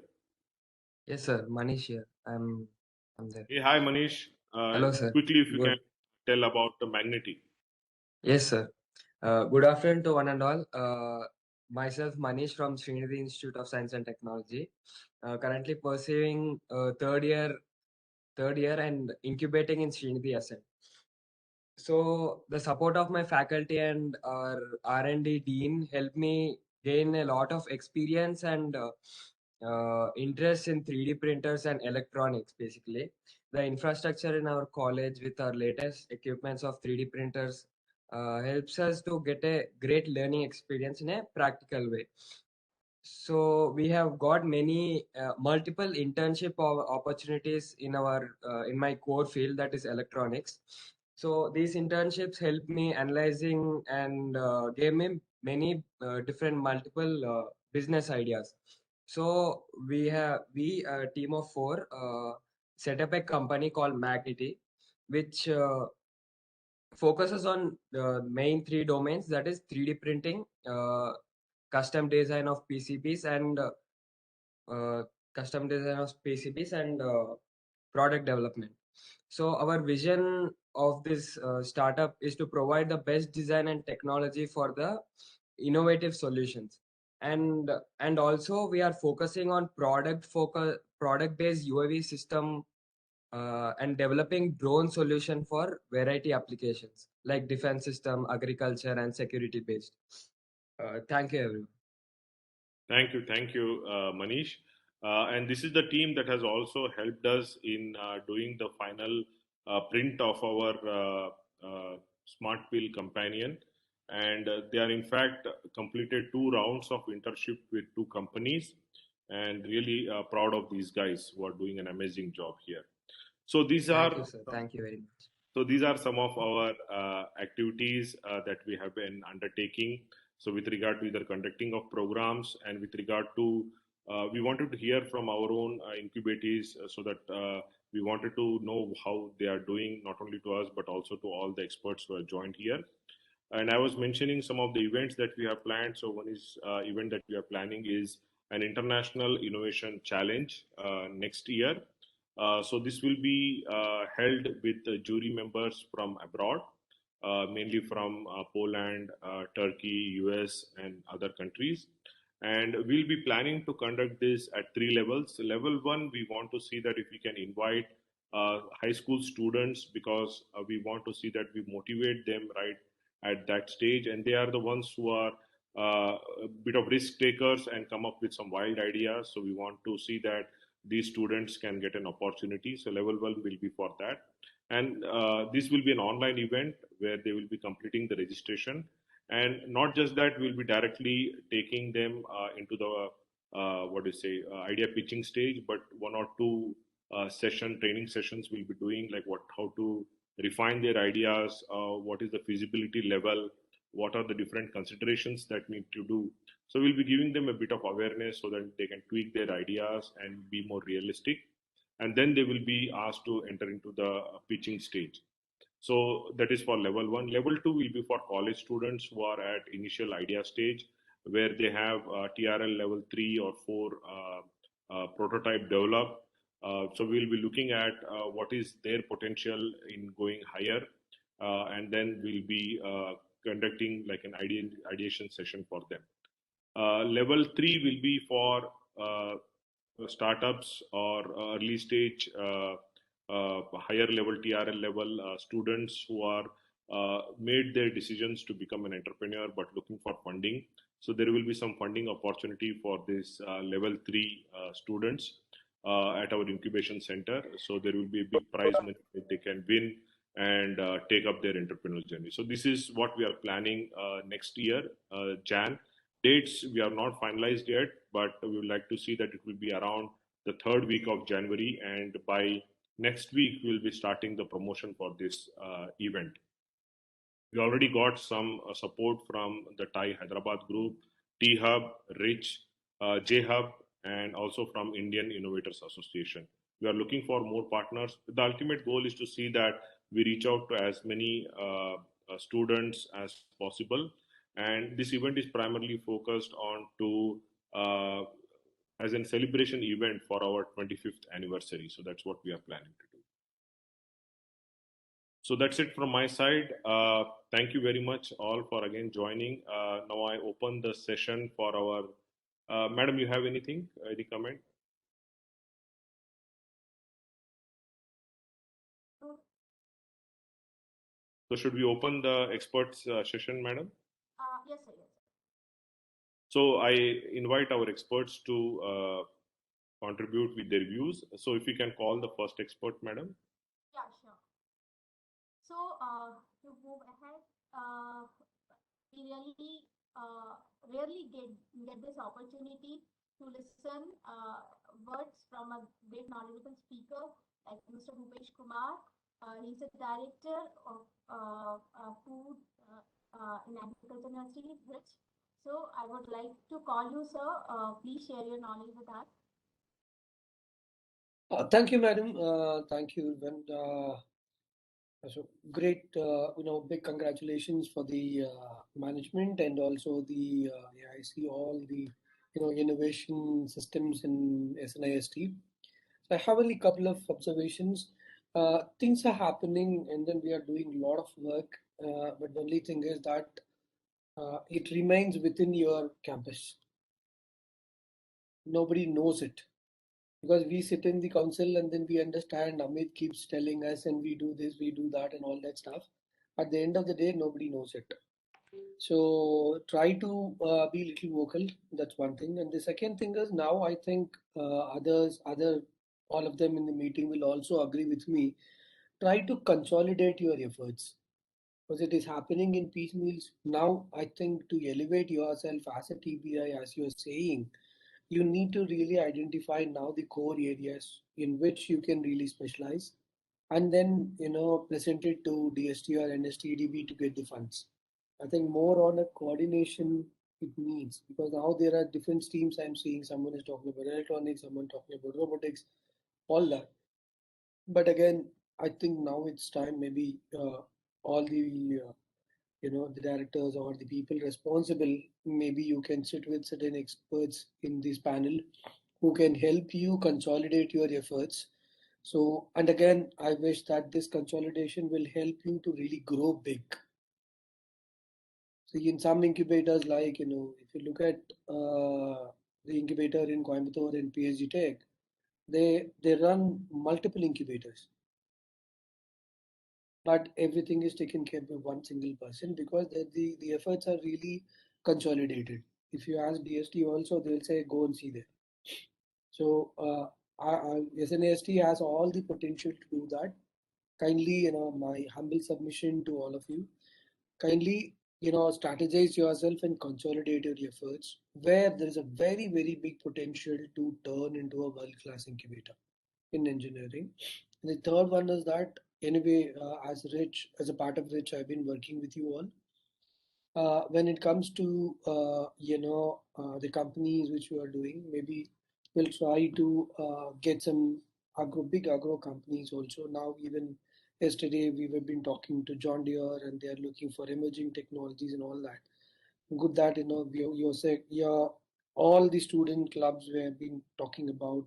Yes, sir. Manish here. I'm there. Hey, hi, Manish. Hello, sir. Quickly, if you Good. can tell about the Magneti. Yes, sir. Good afternoon to one and all. Myself, Manish from Srinidhi Institute of Science and Technology. Currently pursuing third year and incubating in Srinidhi Ascent. So the support of my faculty and our R&D dean helped me gain a lot of experience and interest in 3D printers and electronics. Basically, the infrastructure in our college with our latest equipments of 3D printers helps us to get a great learning experience in a practical way. So we have got many multiple internship opportunities in our in my core field, that is electronics. So these internships helped me analyzing and gave me many different multiple business ideas. So we a team of 4 set up a company called Magneti, which focuses on the main three domains, that is 3D printing, custom design of PCBs, and product development. So our vision of this startup is to provide the best design and technology for the innovative solutions, and also we are focusing on product based UAV system, and developing drone solution for variety applications like defense system, agriculture, and security based. Thank you, everyone. Thank you, Manish. And this is the team that has also helped us in doing the final print of our Smart Pill Companion. And they are in fact completed 2 rounds of internship with 2 companies, and really proud of these guys who are doing an amazing job here. So these Thank are you, sir. Thank you very much. so these are some of our activities that we have been undertaking. So with regard to either conducting of programs, and with regard to, we wanted to hear from our own incubatees, so that we wanted to know how they are doing, not only to us, but also to all the experts who have joined here. And I was mentioning some of the events that we have planned. So one is event that we are planning is an international innovation challenge next year. So this will be held with jury members from abroad, mainly from Poland, Turkey, US, and other countries. And we'll be planning to conduct this at 3 levels. Level 1, we want to see that if we can invite high school students, because we want to see that we motivate them right at that stage, and they are the ones who are a bit of risk takers and come up with some wild ideas. So we want to see that these students can get an opportunity. So level 1 will be for that. And this will be an online event where they will be completing the registration. And not just that, we'll be directly taking them into the idea pitching stage, but 1 or 2 training sessions we'll be doing, like how to refine their ideas, what is the feasibility level, what are the different considerations that need to do. So we'll be giving them a bit of awareness so that they can tweak their ideas and be more realistic. And then they will be asked to enter into the pitching stage. So that is for level 1. Level 2 will be for college students who are at initial idea stage, where they have TRL level 3 or 4 prototype developed. So we'll be looking at what is their potential in going higher, and then we'll be conducting like an ideation session for them. Level 3 will be for startups or early stage, higher level TRL level students who are made their decisions to become an entrepreneur but looking for funding. So there will be some funding opportunity for this level 3 students at our incubation center. So there will be a big prize money that they can win and take up their entrepreneurial journey. So this is what we are planning next year, Jan. Dates we are not finalized yet, but we would like to see that it will be around the 3rd week of January, and by next week we'll be starting the promotion for this event. We already got some support from the TiE Hyderabad group, T-Hub, Rich, J-Hub, and also from Indian Innovators Association. We are looking for more partners. The ultimate goal is to see that we reach out to as many students as possible. And this event is primarily focused on as a celebration event for our 25th anniversary. So that's what we are planning to do. So that's it from my side. Thank you very much all for again joining. Now I open the session for our, Madam, you have anything, any comment? So should we open the experts session, Madam? Yes, sir. Yes. So I invite our experts to contribute with their views. So if you can call the first expert, Madam. Yeah, sure. So to move ahead, we really rarely get this opportunity to listen words from a great knowledgeable speaker like Mr. Bhupesh Kumar. He's a director of food in Agriculture University, Rich. So I would like to call you, sir. Please share your knowledge with us. Thank you, madam. Thank you. So great, big congratulations for the management and also the AIC, all the innovation systems in SNIST. So I have only a couple of observations. Things are happening, and then we are doing a lot of work. But the only thing is that it remains within your campus. Nobody knows it because we sit in the council and then we understand. Amit keeps telling us, and we do this, we do that, and all that stuff. At the end of the day, nobody knows it. So try to be little vocal. That's one thing. And the second thing is now I think all of them in the meeting will also agree with me. Try to consolidate your efforts because it is happening in piecemeals. Now I think to elevate yourself as a TBI, as you're saying, you need to really identify now the core areas in which you can really specialize and then present it to DST or NSTDB to get the funds. I think more on a coordination it needs because now there are different streams I'm seeing. Someone is talking about electronics, someone talking about robotics, all that. But again, I think now it's time maybe all the the directors or the people responsible, maybe you can sit with certain experts in this panel who can help you consolidate your efforts. So, and again, I wish that this consolidation will help you to really grow big. So in some incubators, like, if you look at the incubator in Coimbatore and PSG Tech, they run multiple incubators, but everything is taken care by one single person because the efforts are really consolidated. If you ask DST also, they'll say go and see there. So SNAST has all the potential to do that. Kindly, my humble submission to all of you, kindly, strategize yourself and consolidate your efforts where there is a very, very big potential to turn into a world-class incubator in engineering. And the third one is that anyway, as a part of Rich, I've been working with you all. When it comes to the companies which we are doing, maybe we'll try to get some big agro companies also. Now, even yesterday, we have been talking to John Deere, and they are looking for emerging technologies and all that. Good that you're saying, yeah, all the student clubs we have been talking about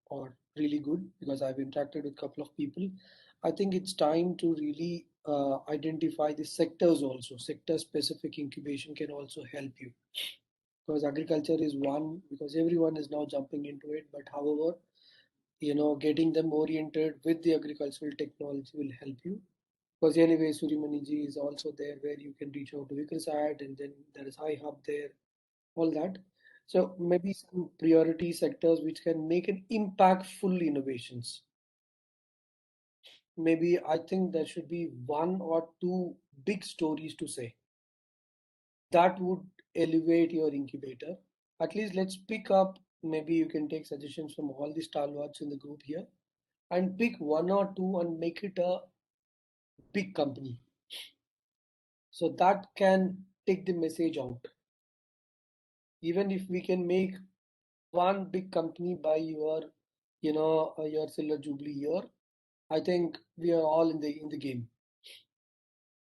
are really good because I've interacted with a couple of people. I think it's time to really identify the sectors also. Sector specific incubation can also help you because agriculture is one because everyone is now jumping into it. But however, getting them oriented with the agricultural technology will help you. Because anyway, Suryamaniji is also there where you can reach out to Vikrasat, and then there is iHub there, all that. So maybe some priority sectors which can make an impactful innovations. Maybe I think there should be one or two big stories to say. That would elevate your incubator. At least let's pick up, maybe you can take suggestions from all the stalwarts in the group here and pick one or two and make it a big company. So that can take the message out. Even if we can make one big company by your, your Silver Jubilee year, I think we are all in the game.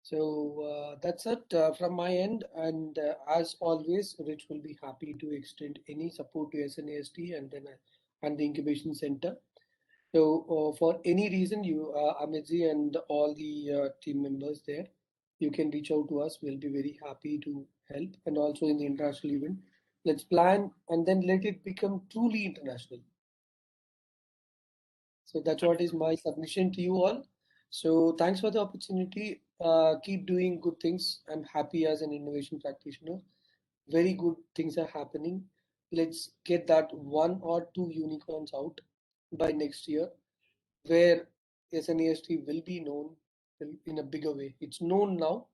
So that's it from my end. And as always, Rich will be happy to extend any support to SNAST and then and the incubation center. So for any reason, you, Amitji and all the team members there, you can reach out to us. We'll be very happy to help. And also in the international event, let's plan and then let it become truly international. So that's what is my submission to you all. So thanks for the opportunity. Keep doing good things. I'm happy as an innovation practitioner. Very good things are happening. Let's get that one or two unicorns out by next year, where SNAST will be known in a bigger way. It's known now,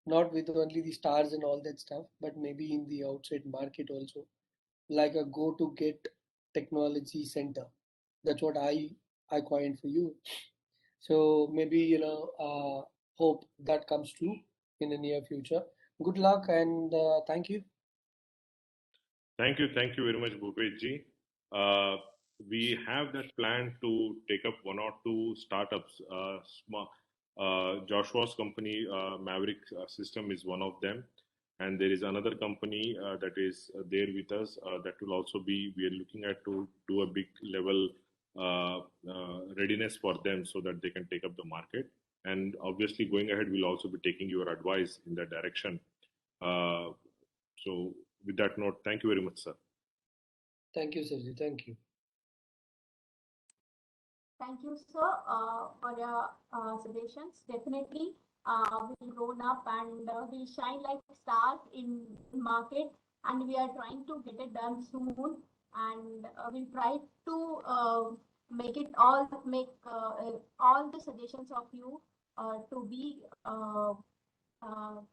not with only the stars and all that stuff, but maybe in the outside market also, like a go-to-get technology center. That's what I coined for you. So maybe hope that comes true in the near future. Good luck and thank you. Thank you very much, Bhupeshji. We have that plan to take up one or two startups, Joshua's company, Maverick System, is one of them. And there is another company that is there with us that will also be, we are looking at to do a big level readiness for them so that they can take up the market. And obviously, going ahead, we'll also be taking your advice in that direction. So, with that note, thank you very much, sir. Thank you, Sirji. Thank you. Thank you, sir, for your suggestions. Definitely, we'll grown up and we'll shine like stars in market, and we are trying to get it done soon. And we'll try to make all the suggestions of you to be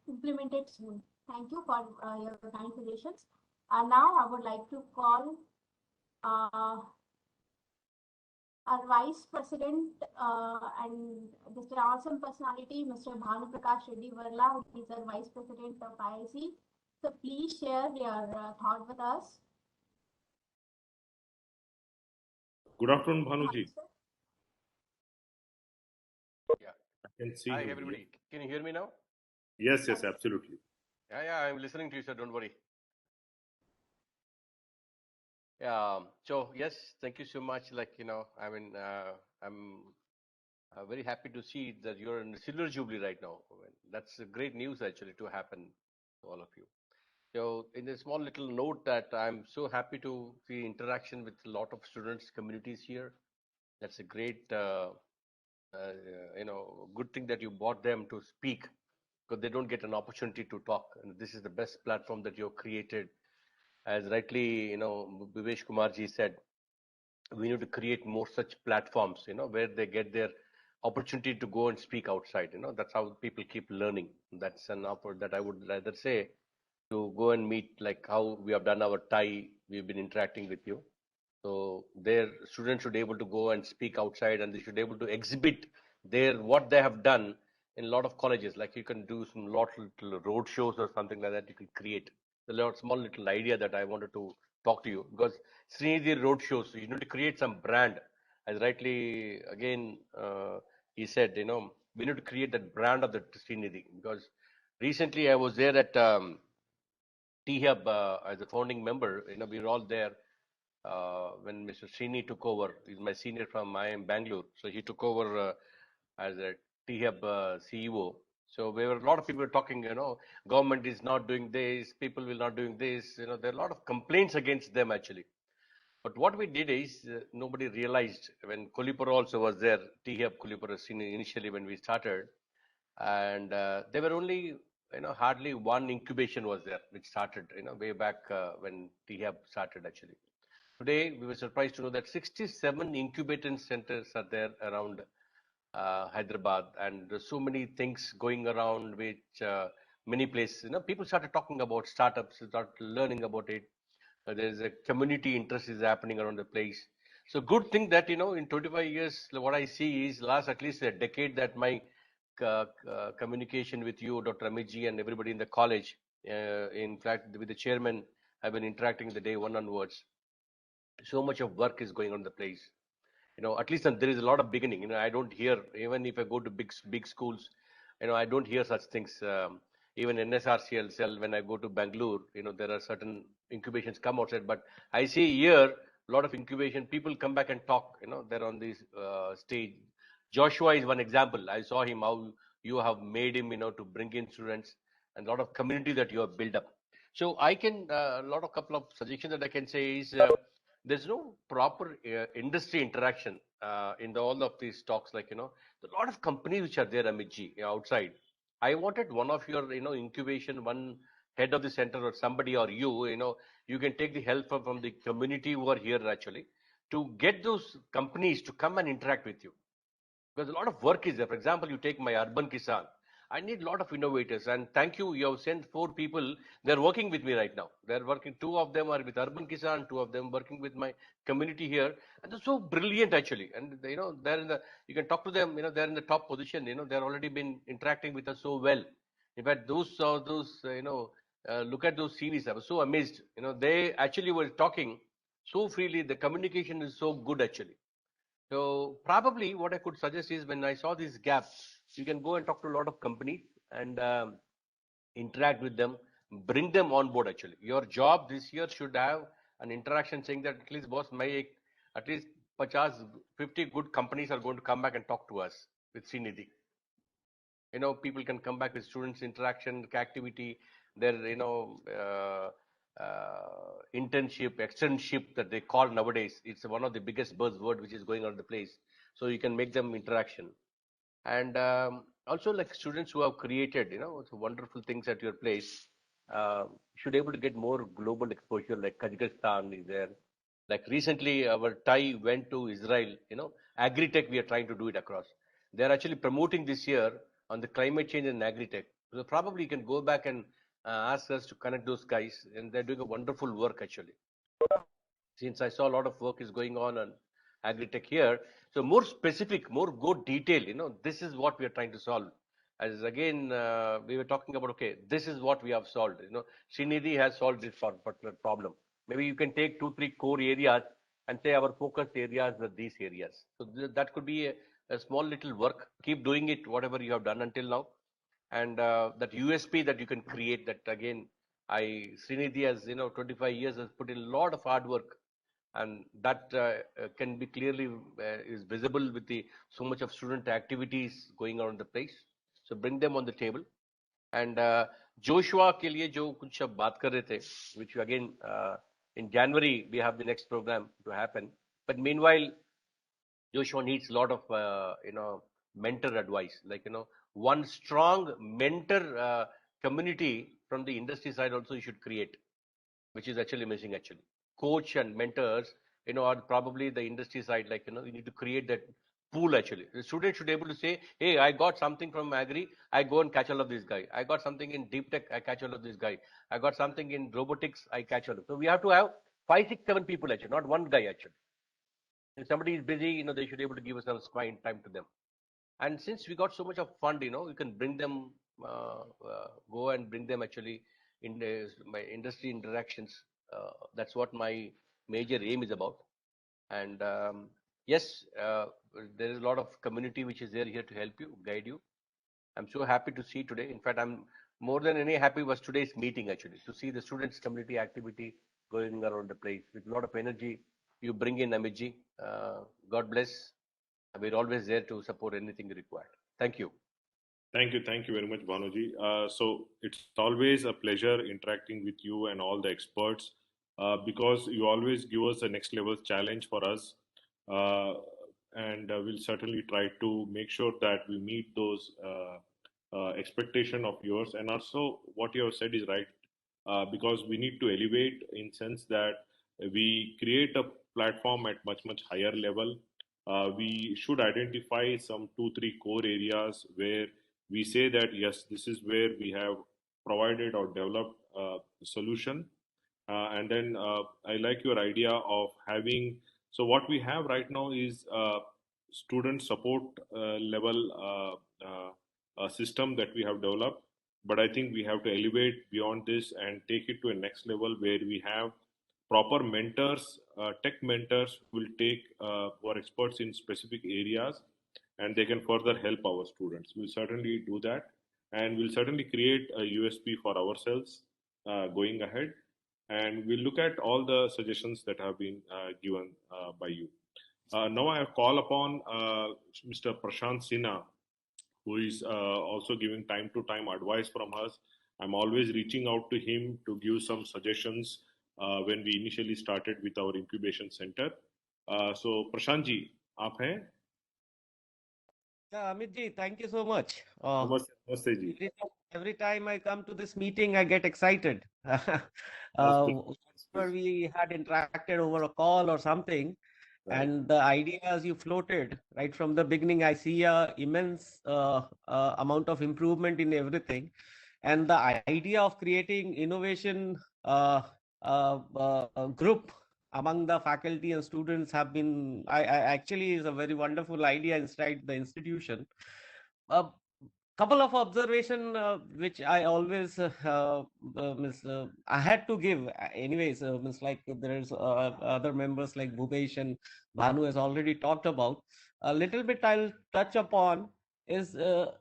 implemented soon. Thank you for your kind suggestions. Now I would like to call our Vice President and Mr. Awesome Personality, Mr. Bhanu Prakash Reddy Varla, who is our Vice President of IIC. So please share your thought with us. Good afternoon, Bhanuji. Yeah. I can see Hi, you. everybody. Can you hear me now? Yes, yes, absolutely. Yeah, I'm listening to you, sir. Don't worry. Yeah. So yes, thank you so much. I'm very happy to see that you're in the Silver Jubilee right now. That's great news actually to happen to all of you. So in a small little note that I'm so happy to see interaction with a lot of students, communities here. That's a great, good thing that you brought them to speak because they don't get an opportunity to talk. And this is the best platform that you've created. As rightly, Bhivesh Kumarji said, we need to create more such platforms, where they get their opportunity to go and speak outside. That's how people keep learning. That's an offer that I would rather say to go and meet, like how we have done our TIE, we've been interacting with you. So their students should be able to go and speak outside, and they should be able to exhibit what they have done in a lot of colleges. Like you can do some little road shows or something like that. You can create a small little idea that I wanted to talk to you because Srinidhi road shows. So you need to create some brand, as rightly again he said. We need to create that brand of the Srinidhi because recently I was there at T-Hub as a founding member. We were all there. When Mr. Srini took over, he's my senior from IIM Bangalore. So he took over as a T-Hub CEO. So there were a lot of people talking, government is not doing this, people will not doing this. There are a lot of complaints against them actually. But what we did is nobody realized when Kolipura also was there, T-Hub Kolipura initially when we started, and there were only hardly one incubation was there which started way back when T-Hub started actually. Today, we were surprised to know that 67 incubator centers are there around Hyderabad, and there's so many things going around which many places, people started talking about startups, started learning about it. There's a community interest is happening around the place. So good thing that, in 25 years, what I see is last at least a decade that my communication with you, Dr. Amitji, and everybody in the college, in fact, with the chairman, I've been interacting the day one onwards. So much of work is going on in the place. At least there is a lot of beginning. I don't hear, even if I go to big schools, I don't hear such things. Even NSRCL cell, when I go to Bangalore, there are certain incubations come outside, but I see here a lot of incubation. People come back and talk. They're on this stage. Joshua is one example. I saw him how you have made him, to bring in students and a lot of community that you have built up. So I can couple of suggestions that I can say is. There's no proper industry interaction in all of these talks. Like, a lot of companies which are there, Amitji, outside. I wanted one of your, incubation, one head of the center or somebody or you, you can take the help from the community who are here actually to get those companies to come and interact with you. Because a lot of work is there. For example, you take my Urban Kisan. I need a lot of innovators, and thank you. You have sent 4 people. They're working with me right now. They're working. 2 of them are with Urban Kisan. 2 of them working with my community here, and they're so brilliant actually. And they're in the. You can talk to them. They're in the top position. They're already been interacting with us so well. In fact, those look at those CVs. I was so amazed. They actually were talking so freely. The communication is so good actually. So probably what I could suggest is when I saw these gaps, You can go and talk to a lot of companies and interact with them, bring them on board. Actually, your job this year should have an interaction saying that at least boss, at least 50 good companies are going to come back and talk to us with Srinidhi. People can come back with students interaction activity, their internship, externship that they call nowadays. It's one of the biggest buzzword which is going on the place. So you can make them interaction. And also like students who have created, wonderful things at your place, should able to get more global exposure, like Kazakhstan is there. Like recently our TIE went to Israel, Agritech, we are trying to do it across. They're actually promoting this year on the climate change and Agritech. So probably you can go back and ask us to connect those guys, and they're doing a wonderful work actually. Since I saw a lot of work is going on Agritech here, so more specific, more go detail, this is what we are trying to solve. As again, we were talking about, okay, this is what we have solved. Srinidhi has solved this particular problem. Maybe you can take 2-3 core areas and say our focus areas are these areas. So that could be a small little work. Keep doing it, whatever you have done until now. And that USP that you can create, that again, Srinidhi has, 25 years has put in a lot of hard work, and that can be clearly is visible with so much of student activities going on in the place. So bring them on the table. And Joshua के लिए जो कुछ अब बात कर रहे थे, which again in January we have the next program to happen. But meanwhile, Joshua needs a lot of mentor advice. Like one strong mentor community from the industry side also you should create, which is actually missing. Actually, coach and mentors, are probably the industry side. Like you need to create that pool. Actually, the student should be able to say, hey, I got something from Agri, I go and catch all of this guy. I got something in deep tech, I catch all of this guy. I got something in robotics, I catch all of. So we have to have 5, 6, 7 people actually, not one guy actually. If somebody is busy, they should be able to give us some time to them. And since we got so much of fund, you can bring them, go and bring them actually in my industry interactions. That's what my major aim is about. And yes, there is a lot of community which is there here to help you, guide you. I'm so happy to see today. In fact, I'm more than any happy was today's meeting actually, to see the students community activity going around the place with a lot of energy. You bring in Amiji. God bless. We're always there to support anything required. Thank you. Thank you very much, Bhanuji. So it's always a pleasure interacting with you and all the experts, because you always give us a next level challenge for us, and we'll certainly try to make sure that we meet those expectation of yours. And also what you have said is right, because we need to elevate in sense that we create a platform at much higher level. We should identify some 2-3 core areas where we say that yes, this is where we have provided or developed a solution, and then I like your idea of having. So what we have right now is student support level system that we have developed, but I think we have to elevate beyond this and take it to a next level where we have proper mentors, tech mentors will take who are experts in specific areas, and they can further help our students. We'll certainly do that, and we'll certainly create a USP for ourselves going ahead. And we'll look at all the suggestions that have been given by you. Now I call upon Mr. Prashant Sinha, who is also giving time to time advice from us. I'm always reaching out to him to give some suggestions when we initially started with our incubation center. So Prashant ji, aap hain? Yeah, Amit ji, thank you so much. Namaste ji. Every time I come to this meeting, I get excited. Whenever we had interacted over a call or something, right, and the ideas you floated right from the beginning, I see a immense amount of improvement in everything. And the idea of creating innovation group among the faculty and students have been, I actually is a very wonderful idea inside the institution. Couple of observation which I always I had to give anyways, like there's other members like Bhupesh and Bhanu has already talked about. A little bit I'll touch upon is the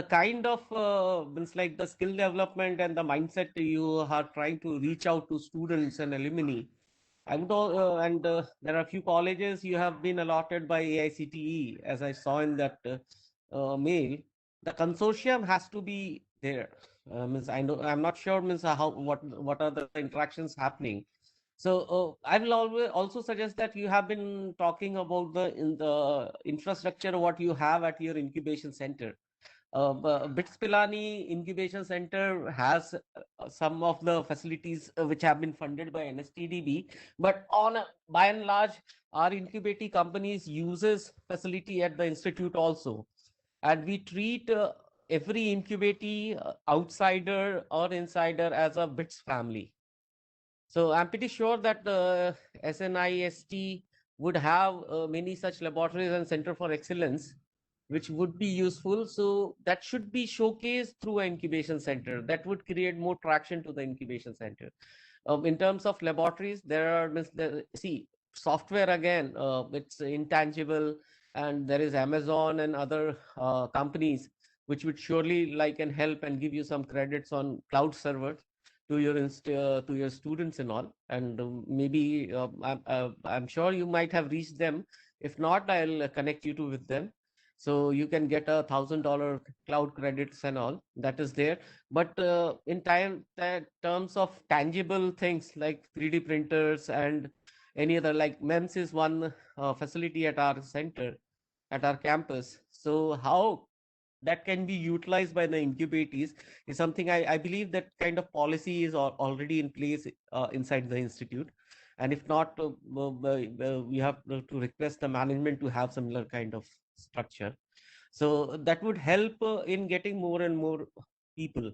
kind of means like the skill development and the mindset you are trying to reach out to students and alumni. I would and there are a few colleges you have been allotted by AICTE, as I saw in that mail. The consortium has to be there. Means I know I'm not sure means how what are the interactions happening. So I will always also suggest that you have been talking about the infrastructure what you have at your incubation center. BITS Pilani Incubation Center has some of the facilities which have been funded by NSTDB, but by and large, our incubating companies uses facility at the institute also, and we treat every incubatee outsider or insider as a BITS family. So I'm pretty sure that SNIST would have many such laboratories and center for excellence, which would be useful. So that should be showcased through an incubation center. That would create more traction to the incubation center. In terms of laboratories, there are see software again. It's intangible, and there is Amazon and other companies which would surely like and help and give you some credits on cloud servers to your students and all, and maybe I'm sure you might have reached them. If not, I'll connect you with them, so you can get $1,000 cloud credits and all that is there. But in terms of tangible things like 3D printers and any other, like MEMS is one facility at our center, at our campus. So how that can be utilized by the incubatees is something I believe that kind of policy is already in place inside the institute. And if not, we have to request the management to have similar kind of structure. So that would help in getting more and more people.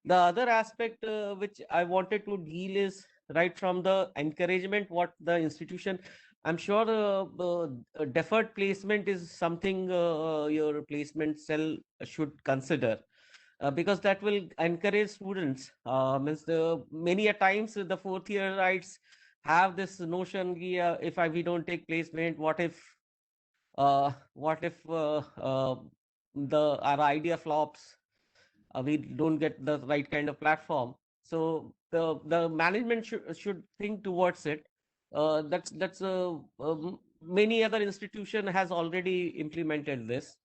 The other aspect which I wanted to deal is right from the encouragement, what the institution, I'm sure deferred placement is something your placement cell should consider. Because that will encourage students. Means many a times the fourth yearites have this notion, if we don't take placement, what if our idea flops, we don't get the right kind of platform. So the management should think towards it. That's many other institution has already implemented this.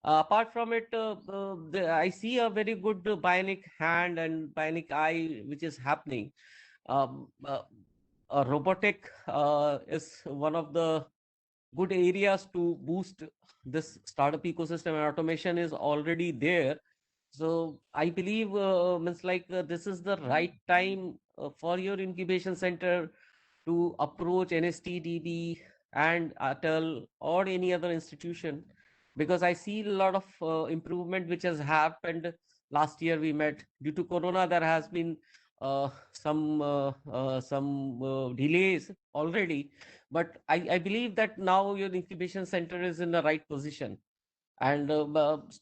Apart from it, I see a very good bionic hand and bionic eye which is happening. Robotic is one of the good areas to boost this startup ecosystem, and automation is already there. So I believe this is the right time for your incubation center to approach NSTDB and ATL or any other institution, because I see a lot of improvement which has happened. Last year we met. Due to Corona, there has been some delays already, but I believe that now your incubation center is in the right position. And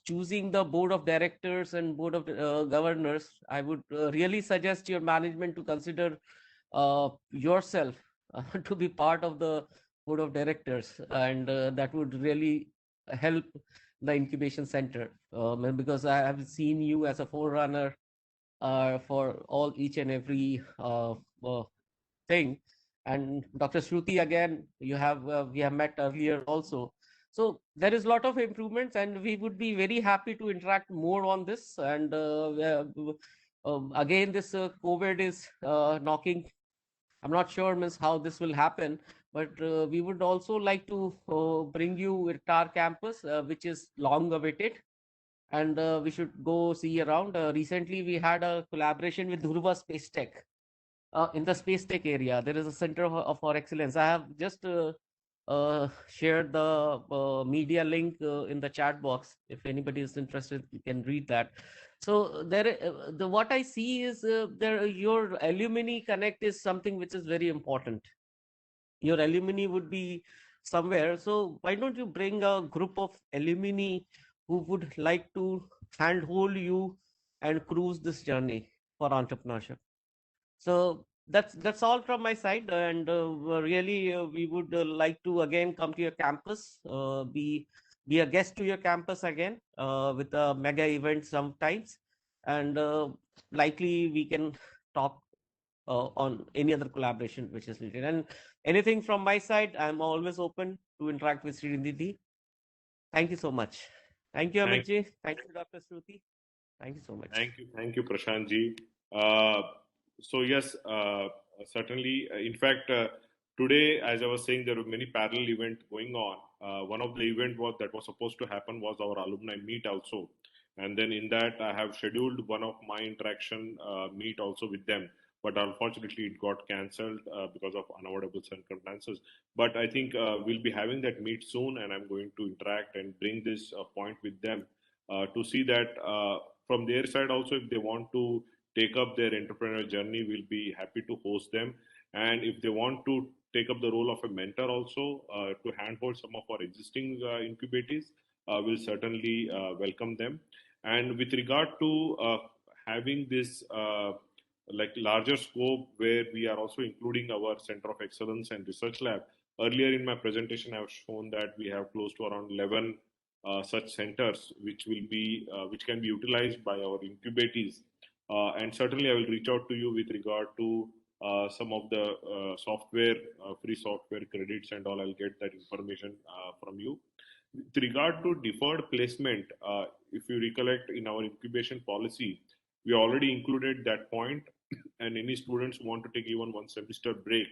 choosing the board of directors and board of governors, I would really suggest your management to consider yourself to be part of the board of directors, and that would really help the incubation center, because I have seen you as a forerunner for each and every thing. And Dr. Shruti, again, we have met earlier also. So there is a lot of improvements, and we would be very happy to interact more on this. And again, this COVID is knocking. I'm not sure how this will happen, but we would also like to bring you at our campus, which is long awaited, and we should go see around. Recently, we had a collaboration with Dhruva Space Tech. In the space tech area, there is a center for excellence. I have just shared the media link in the chat box. If anybody is interested, you can read that. So what I see is your alumni connect is something which is very important. Your alumni would be somewhere. So why don't you bring a group of alumni who would like to handhold you and cruise this journey for entrepreneurship? So that's all from my side, and really we would like to again come to your campus. We be a guest to your campus again with a mega event sometimes, and likely we can talk on any other collaboration which is needed. And anything from my side, I'm always open to interact with Srinidhi. Thank you so much. Thank you, Thank, Amitji. Thank you, Dr. Shruti. Thank you so much. thank you, Prashant ji. So yes, certainly. In fact, today, as I was saying, there were many parallel events going on. One of the event that was supposed to happen was our alumni meet also, and then in that I have scheduled one of my interaction meet also with them. But unfortunately, it got cancelled because of unavoidable circumstances. But I think we'll be having that meet soon, and I'm going to interact and bring this point with them to see that from their side also, if they want to take up their entrepreneurial journey, we'll be happy to host them. And if they want to take up the role of a mentor also to handhold some of our existing incubators, we'll certainly welcome them. And with regard to having this like larger scope where we are also including our Center of Excellence and Research Lab. Earlier in my presentation, I have shown that we have close to around 11 such centers which can be utilized by our incubators. And certainly I will reach out to you with regard to some of the software, free software credits and all. I'll get that information from you. With regard to deferred placement, if you recollect in our incubation policy, we already included that point, and any students who want to take even one semester break,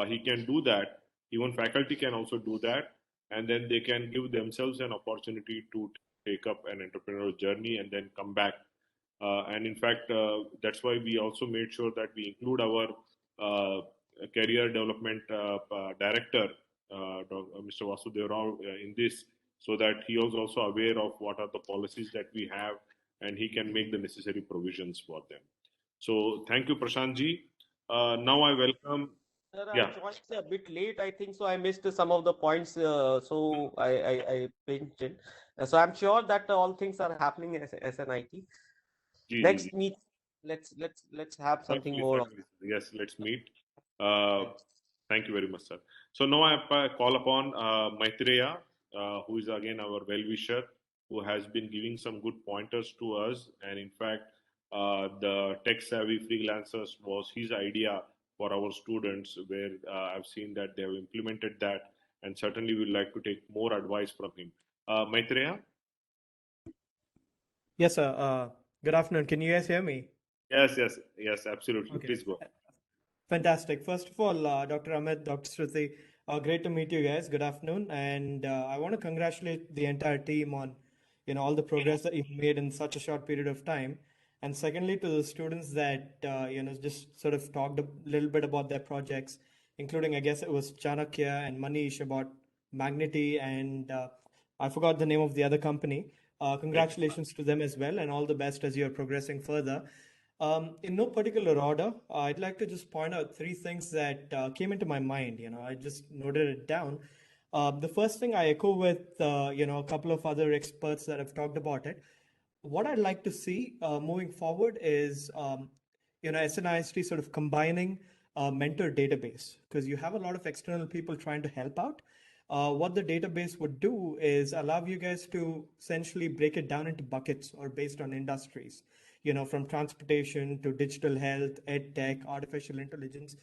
he can do that. Even faculty can also do that, and then they can give themselves an opportunity to take up an entrepreneurial journey and then come back. And in fact, that's why we also made sure that we include our career development director, Mr. Vasudev Rao, in this, so that he is also aware of what are the policies that we have, and he can make the necessary provisions for them. So thank you, Prashant ji. Now I welcome. Sir, Yeah. I joined a bit late, I think, so I missed some of the points. So I pinched in. So I'm sure that all things are happening as SNIT. Next meet, let's have something Certainly, more. certainly. Yes, let's meet. Thank you very much, sir. So now I call upon Maitreya, who is again our well-wisher, who has been giving some good pointers to us. And in fact, the tech-savvy freelancers was his idea for our students, where I've seen that they have implemented that, and certainly we'd like to take more advice from him. Maitreya? Yes, sir. Good afternoon. Can you guys hear me? Yes, absolutely. Okay. Please go. Fantastic. First of all, Dr. Amit, Dr. Shruti, great to meet you guys. Good afternoon. And I want to congratulate the entire team on, all the progress that you've made in such a short period of time. And secondly, to the students that, just sort of talked a little bit about their projects, including, I guess it was Chanakya and Manish about Magnity, and I forgot the name of the other company. Congratulations to them as well, and all the best as you're progressing further. In no particular order, I'd like to just point out three things that came into my mind. I just noted it down. The first thing I echo with, a couple of other experts that have talked about it. What I'd like to see moving forward is, SNIST sort of combining a mentor database, because you have a lot of external people trying to help out. What the database would do is allow you guys to essentially break it down into buckets or based on industries, from transportation to digital health, ed tech, artificial intelligence,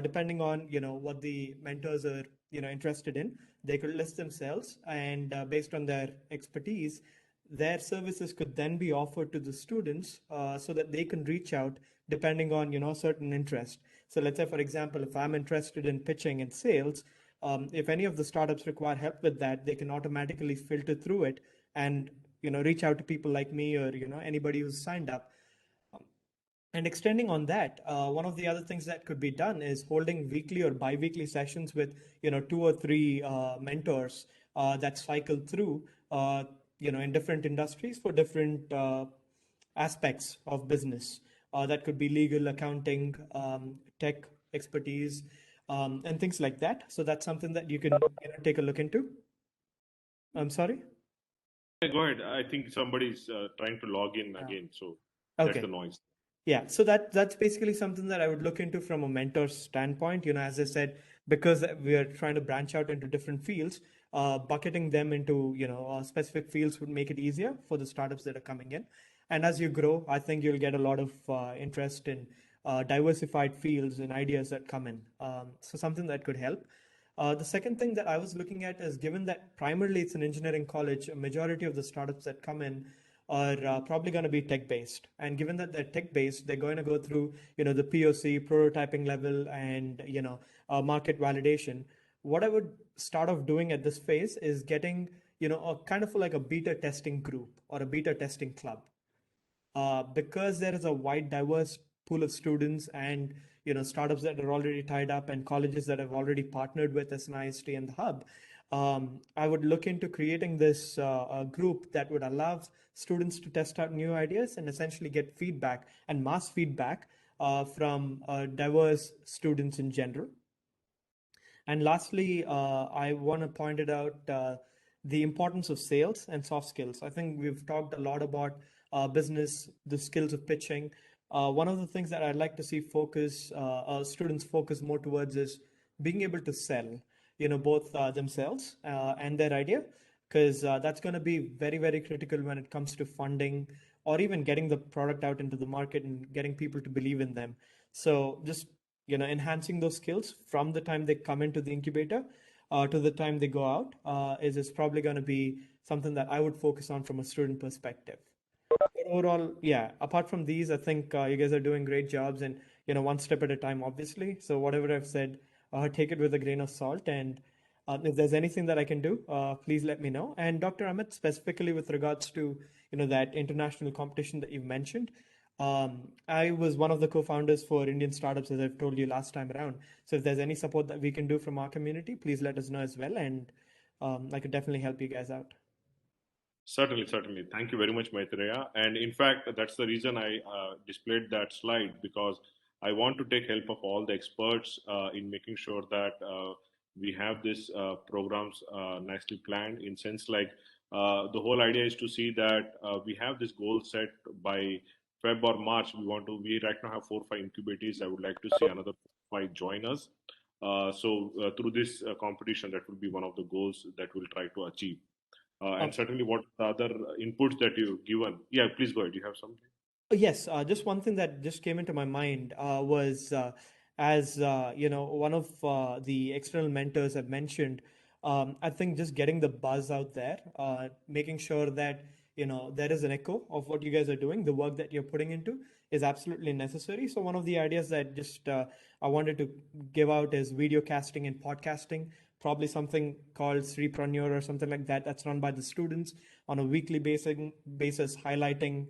depending on, what the mentors are, interested in. They could list themselves, and based on their expertise, their services could then be offered to the students so that they can reach out depending on, certain interest. So let's say, for example, if I'm interested in pitching and sales, if any of the startups require help with that, they can automatically filter through it and reach out to people like me or anybody who's signed up. And extending on that, one of the other things that could be done is holding weekly or bi-weekly sessions with 2 or 3 mentors that cycle through in different industries for different aspects of business. That could be legal, accounting, tech expertise, and things like that. So that's something that you can take a look into. I'm sorry? Go ahead. I think somebody's trying to log in again, so Okay. that's the noise. Yeah, so that's basically something that I would look into from a mentor standpoint. As I said, because we are trying to branch out into different fields, bucketing them into specific fields would make it easier for the startups that are coming in. And as you grow, I think you'll get a lot of interest in diversified fields and ideas that come in. So something that could help. The second thing that I was looking at is, given that primarily it's an engineering college, a majority of the startups that come in are probably going to be tech-based. And given that they're tech-based, they're going to go through, the POC, prototyping level, and market validation. What I would start off doing at this phase is getting, a kind of like a beta testing group or a beta testing club. Because there is a wide, diverse pool of students and startups that are already tied up and colleges that have already partnered with SNIST and the Hub, I would look into creating this group that would allow students to test out new ideas and essentially get feedback and mass feedback from diverse students in general. And lastly, I want to point it out the importance of sales and soft skills. I think we've talked a lot about business, the skills of pitching. One of the things that I'd like to see students focus more towards is being able to sell, both themselves and their idea, because that's going to be very, very critical when it comes to funding or even getting the product out into the market and getting people to believe in them. So just enhancing those skills from the time they come into the incubator to the time they go out is probably going to be something that I would focus on from a student perspective. But overall, yeah, apart from these, I think you guys are doing great jobs and, one step at a time, obviously. So whatever I've said, take it with a grain of salt. And if there's anything that I can do, please let me know. And Dr. Amit, specifically with regards to, that international competition that you've mentioned, I was one of the co-founders for Indian Startups, as I've told you last time around. So if there's any support that we can do from our community, please let us know as well. And I could definitely help you guys out. Certainly, certainly. Thank you very much, Maitreya. And in fact, that's the reason I displayed that slide, because I want to take help of all the experts in making sure that we have these programs nicely planned, in sense like the whole idea is to see that we have this goal set by Feb or March. We right now have 4 or 5 incubators. I would like to see another 5 join us. So through this competition, that will be one of the goals that we'll try to achieve. And certainly what the other inputs that you've given. Yeah, please go ahead. You have something? Yes, just one thing that just came into my mind was as one of the external mentors have mentioned, I think just getting the buzz out there, making sure that there is an echo of what you guys are doing, the work that you're putting into is absolutely necessary. So one of the ideas that just I wanted to give out is video casting and podcasting. Probably something called Sripreneur or something like that. That's run by the students on a weekly basis, highlighting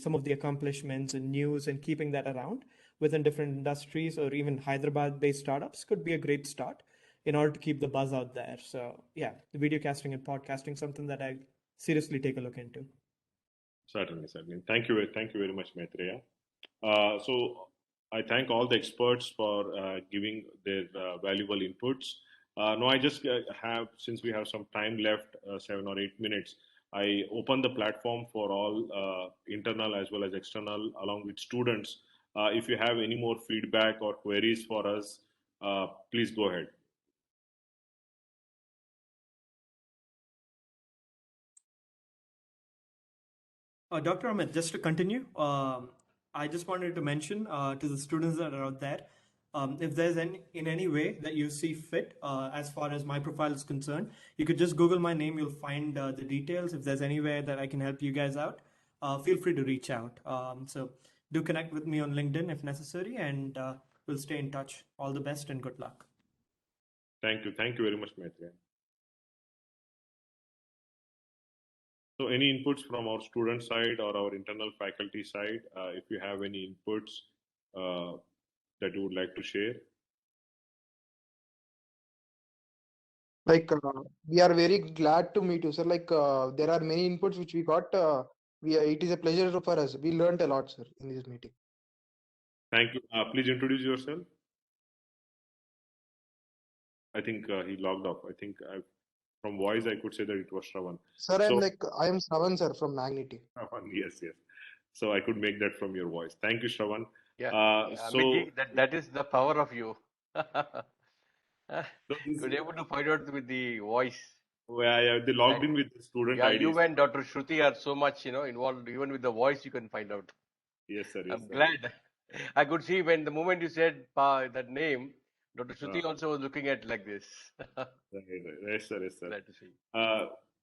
some of the accomplishments and news and keeping that around within different industries, or even Hyderabad-based startups could be a great start in order to keep the buzz out there. So yeah, the video casting and podcasting, something that I seriously take a look into. Certainly, certainly. Thank you very much, Maitreya. So I thank all the experts for giving their valuable inputs. Now I just have, since we have some time left, 7 or 8 minutes, I open the platform for all internal as well as external, along with students. If you have any more feedback or queries for us, please go ahead. Dr. Amit, just to continue, I just wanted to mention to the students that are out there, if there's in any way that you see fit, as far as my profile is concerned, you could just Google my name, you'll find the details. If there's any way that I can help you guys out, feel free to reach out. So do connect with me on LinkedIn if necessary, and we'll stay in touch. All the best and good luck. Thank you very much, Maitreya. So any inputs from our student side or our internal faculty side, if you have any inputs that you would like to share? We are very glad to meet you, sir. There are many inputs which we got. It is a pleasure for us. We learned a lot, sir, in this meeting. Thank you. Please introduce yourself. I think he logged off. I think from voice I could say that it was Shravan. Sir, I am Shravan, sir, from Magnity. Shravan, yes. So I could make that from your voice. Thank you, Shravan. Yeah. So that is the power of you. So this, You're able to find out with the voice. yeah, they logged And in with the student yeah, IDs. you and Dr. Shruti are so much, involved. Even with the voice, you can find out. Yes, sir. Yes, I'm sir. glad. I could see when the moment you said that name, Dr. Shruti also was looking at like this. Yes, sir. Yes, sir. Glad to see.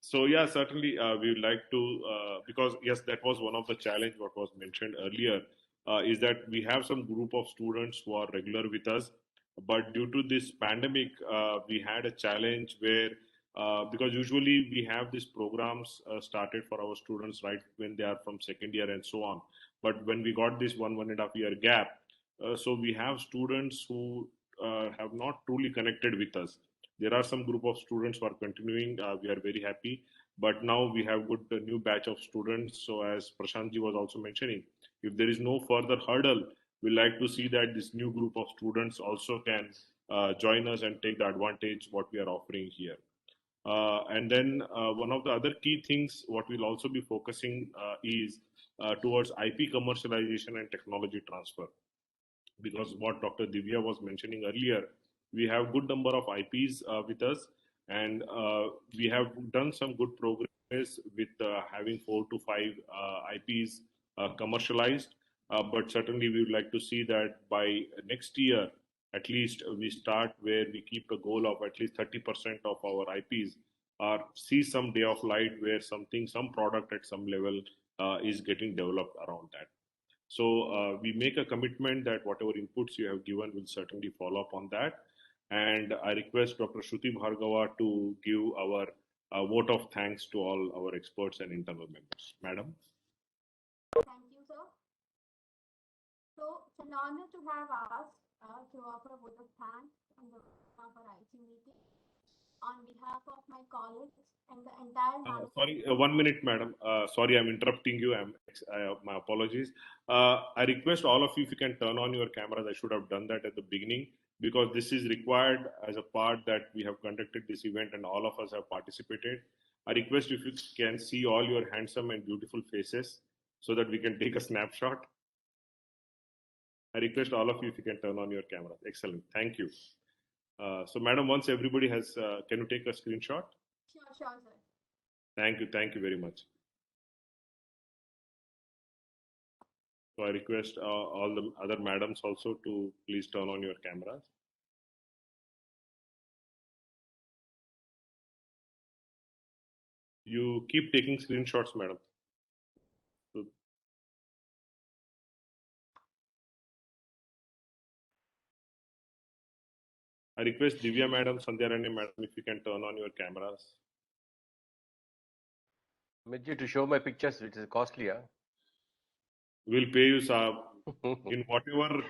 So yeah, certainly we would like to because yes, that was one of the challenge what was mentioned earlier is that we have some group of students who are regular with us, but due to this pandemic, we had a challenge where because usually we have these programs started for our students right when they are from second year and so on, but when we got this 1.5 year gap, so we have students who have not truly connected with us. There are some group of students who are continuing. We are very happy. But now we have got a new batch of students. So as Prashantji was also mentioning, if there is no further hurdle, we like to see that this new group of students also can join us and take the advantage what we are offering here. And then one of the other key things what we'll also be focusing is towards IP commercialization and technology transfer, because what Dr. Divya was mentioning earlier, we have good number of IPs with us, and we have done some good progress with having 4 to 5 IPs commercialized. But certainly, we would like to see that by next year, at least we start where we keep a goal of at least 30% of our IPs are see some day of light where something, some product at some level is getting developed around that. So we make a commitment that whatever inputs you have given will certainly follow up on that. And I request Dr. Shruti Bhargava to give our vote of thanks to all our experts and internal members. Madam. Thank you, sir. So it's an honor to have asked to offer a vote of thanks on the our IT meeting on behalf of my colleagues and the entire management. Sorry, 1 minute, madam. Sorry, I'm interrupting you. My apologies. I request all of you if you can turn on your cameras. I should have done that at the beginning because this is required as a part that we have conducted this event and all of us have participated. I request if you can see all your handsome and beautiful faces so that we can take a snapshot. I request all of you if you can turn on your cameras. Excellent. Thank you. So, madam, once everybody has, can you take a screenshot? Sure, sir. Thank you. Thank you very much. So I request all the other madams also to please turn on your cameras. You keep taking screenshots, madam. So I request Divya madam, Sandhya Rani madam, if you can turn on your cameras. Midji, to show my pictures, which is costly, huh? We'll pay you, sir, in whatever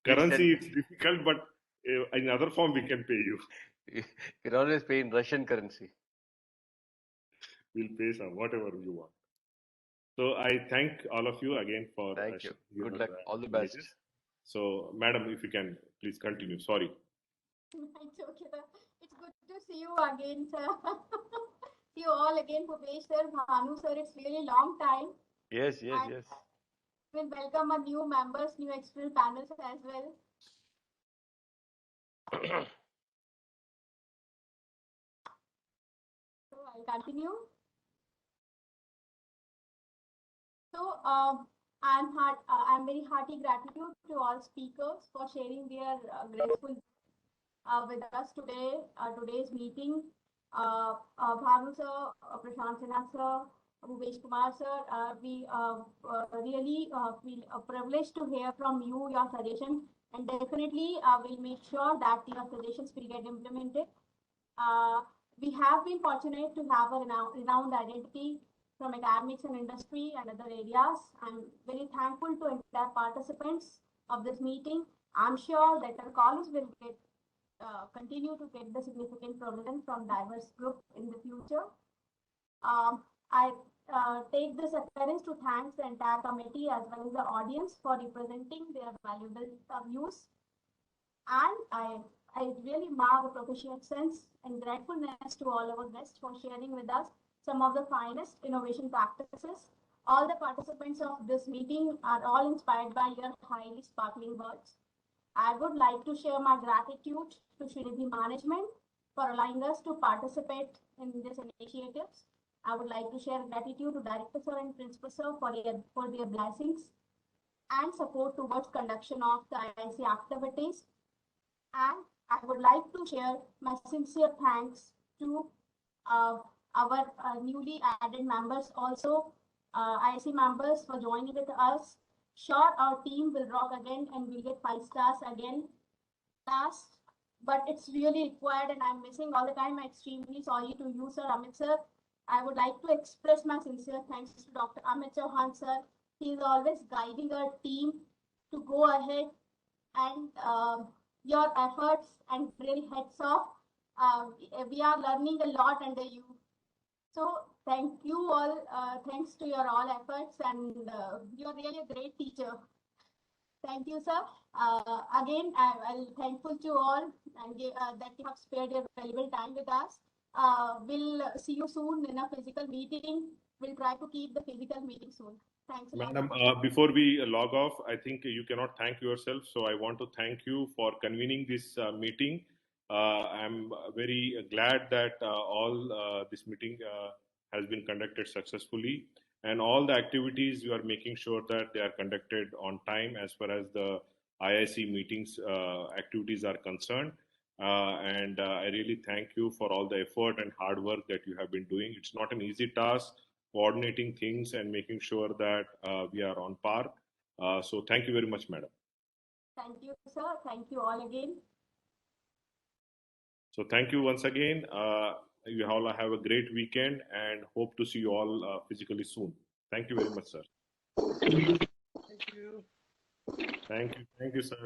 currency. It's difficult, but in other form we can pay you. You can always pay in Russian currency. We'll pay, sir, whatever you want. So I thank all of you again for thank you. Good luck. All the best. So, madam, if you can please continue. Sorry. It's okay, sir. It's good to see you again, sir. See you all again, Bhupesh sir, Bhanu sir. It's really long time. Yes. We'll welcome our new members, new external panels as well. So I'll continue. So I'm very hearty gratitude to all speakers for sharing their graceful with us today. Today's meeting, Bhanu sir, Prashant Sinha sir, Bhupesh Kumar sir, we really feel privileged to hear from you, your suggestions, and definitely we'll make sure that your suggestions will get implemented. We have been fortunate to have a renowned identity from academics and industry and other areas. I'm very thankful to entire participants of this meeting. I'm sure that our college will continue to get the significant prominence from diverse group in the future. I take this occurrence to thank the entire committee as well as the audience for representing their valuable views. And I really mark a proficient sense and gratefulness to all our guests for sharing with us some of the finest innovation practices. All the participants of this meeting are all inspired by your highly sparkling words. I would like to share my gratitude to Srinidhi management for allowing us to participate in these initiatives. I would like to share gratitude to Director Sir and Principal Sir for their blessings and support towards conduction of the IIC activities. And I would like to share my sincere thanks to our newly added members, also IIC members, for joining with us. Sure, our team will rock again and we'll get 5 stars again. But it's really required and I'm missing all the time. I'm extremely sorry to you, Sir Amit Sir. I would like to express my sincere thanks to Dr. Amit Chauhan Sir. He is always guiding our team to go ahead, and your efforts and really heads off. We are learning a lot under you. So thank you all. Thanks to your all efforts, and you're really a great teacher. Thank you, sir. Again, I'm thankful to all and that you have spared your valuable time with us. We'll see you soon in a physical meeting. We'll try to keep the physical meeting soon. Thanks a lot. Madam, before we log off, I think you cannot thank yourself. So I want to thank you for convening this meeting. I'm very glad that all this meeting has been conducted successfully, and all the activities you are making sure that they are conducted on time as far as the IIC meetings activities are concerned. And I really thank you for all the effort and hard work that you have been doing. It's not an easy task coordinating things and making sure that we are on par. So thank you very much, madam. Thank you, sir. Thank you all again. So thank you once again. You all have a great weekend and hope to see you all physically soon. Thank you very much, sir. Thank you. Thank you, sir.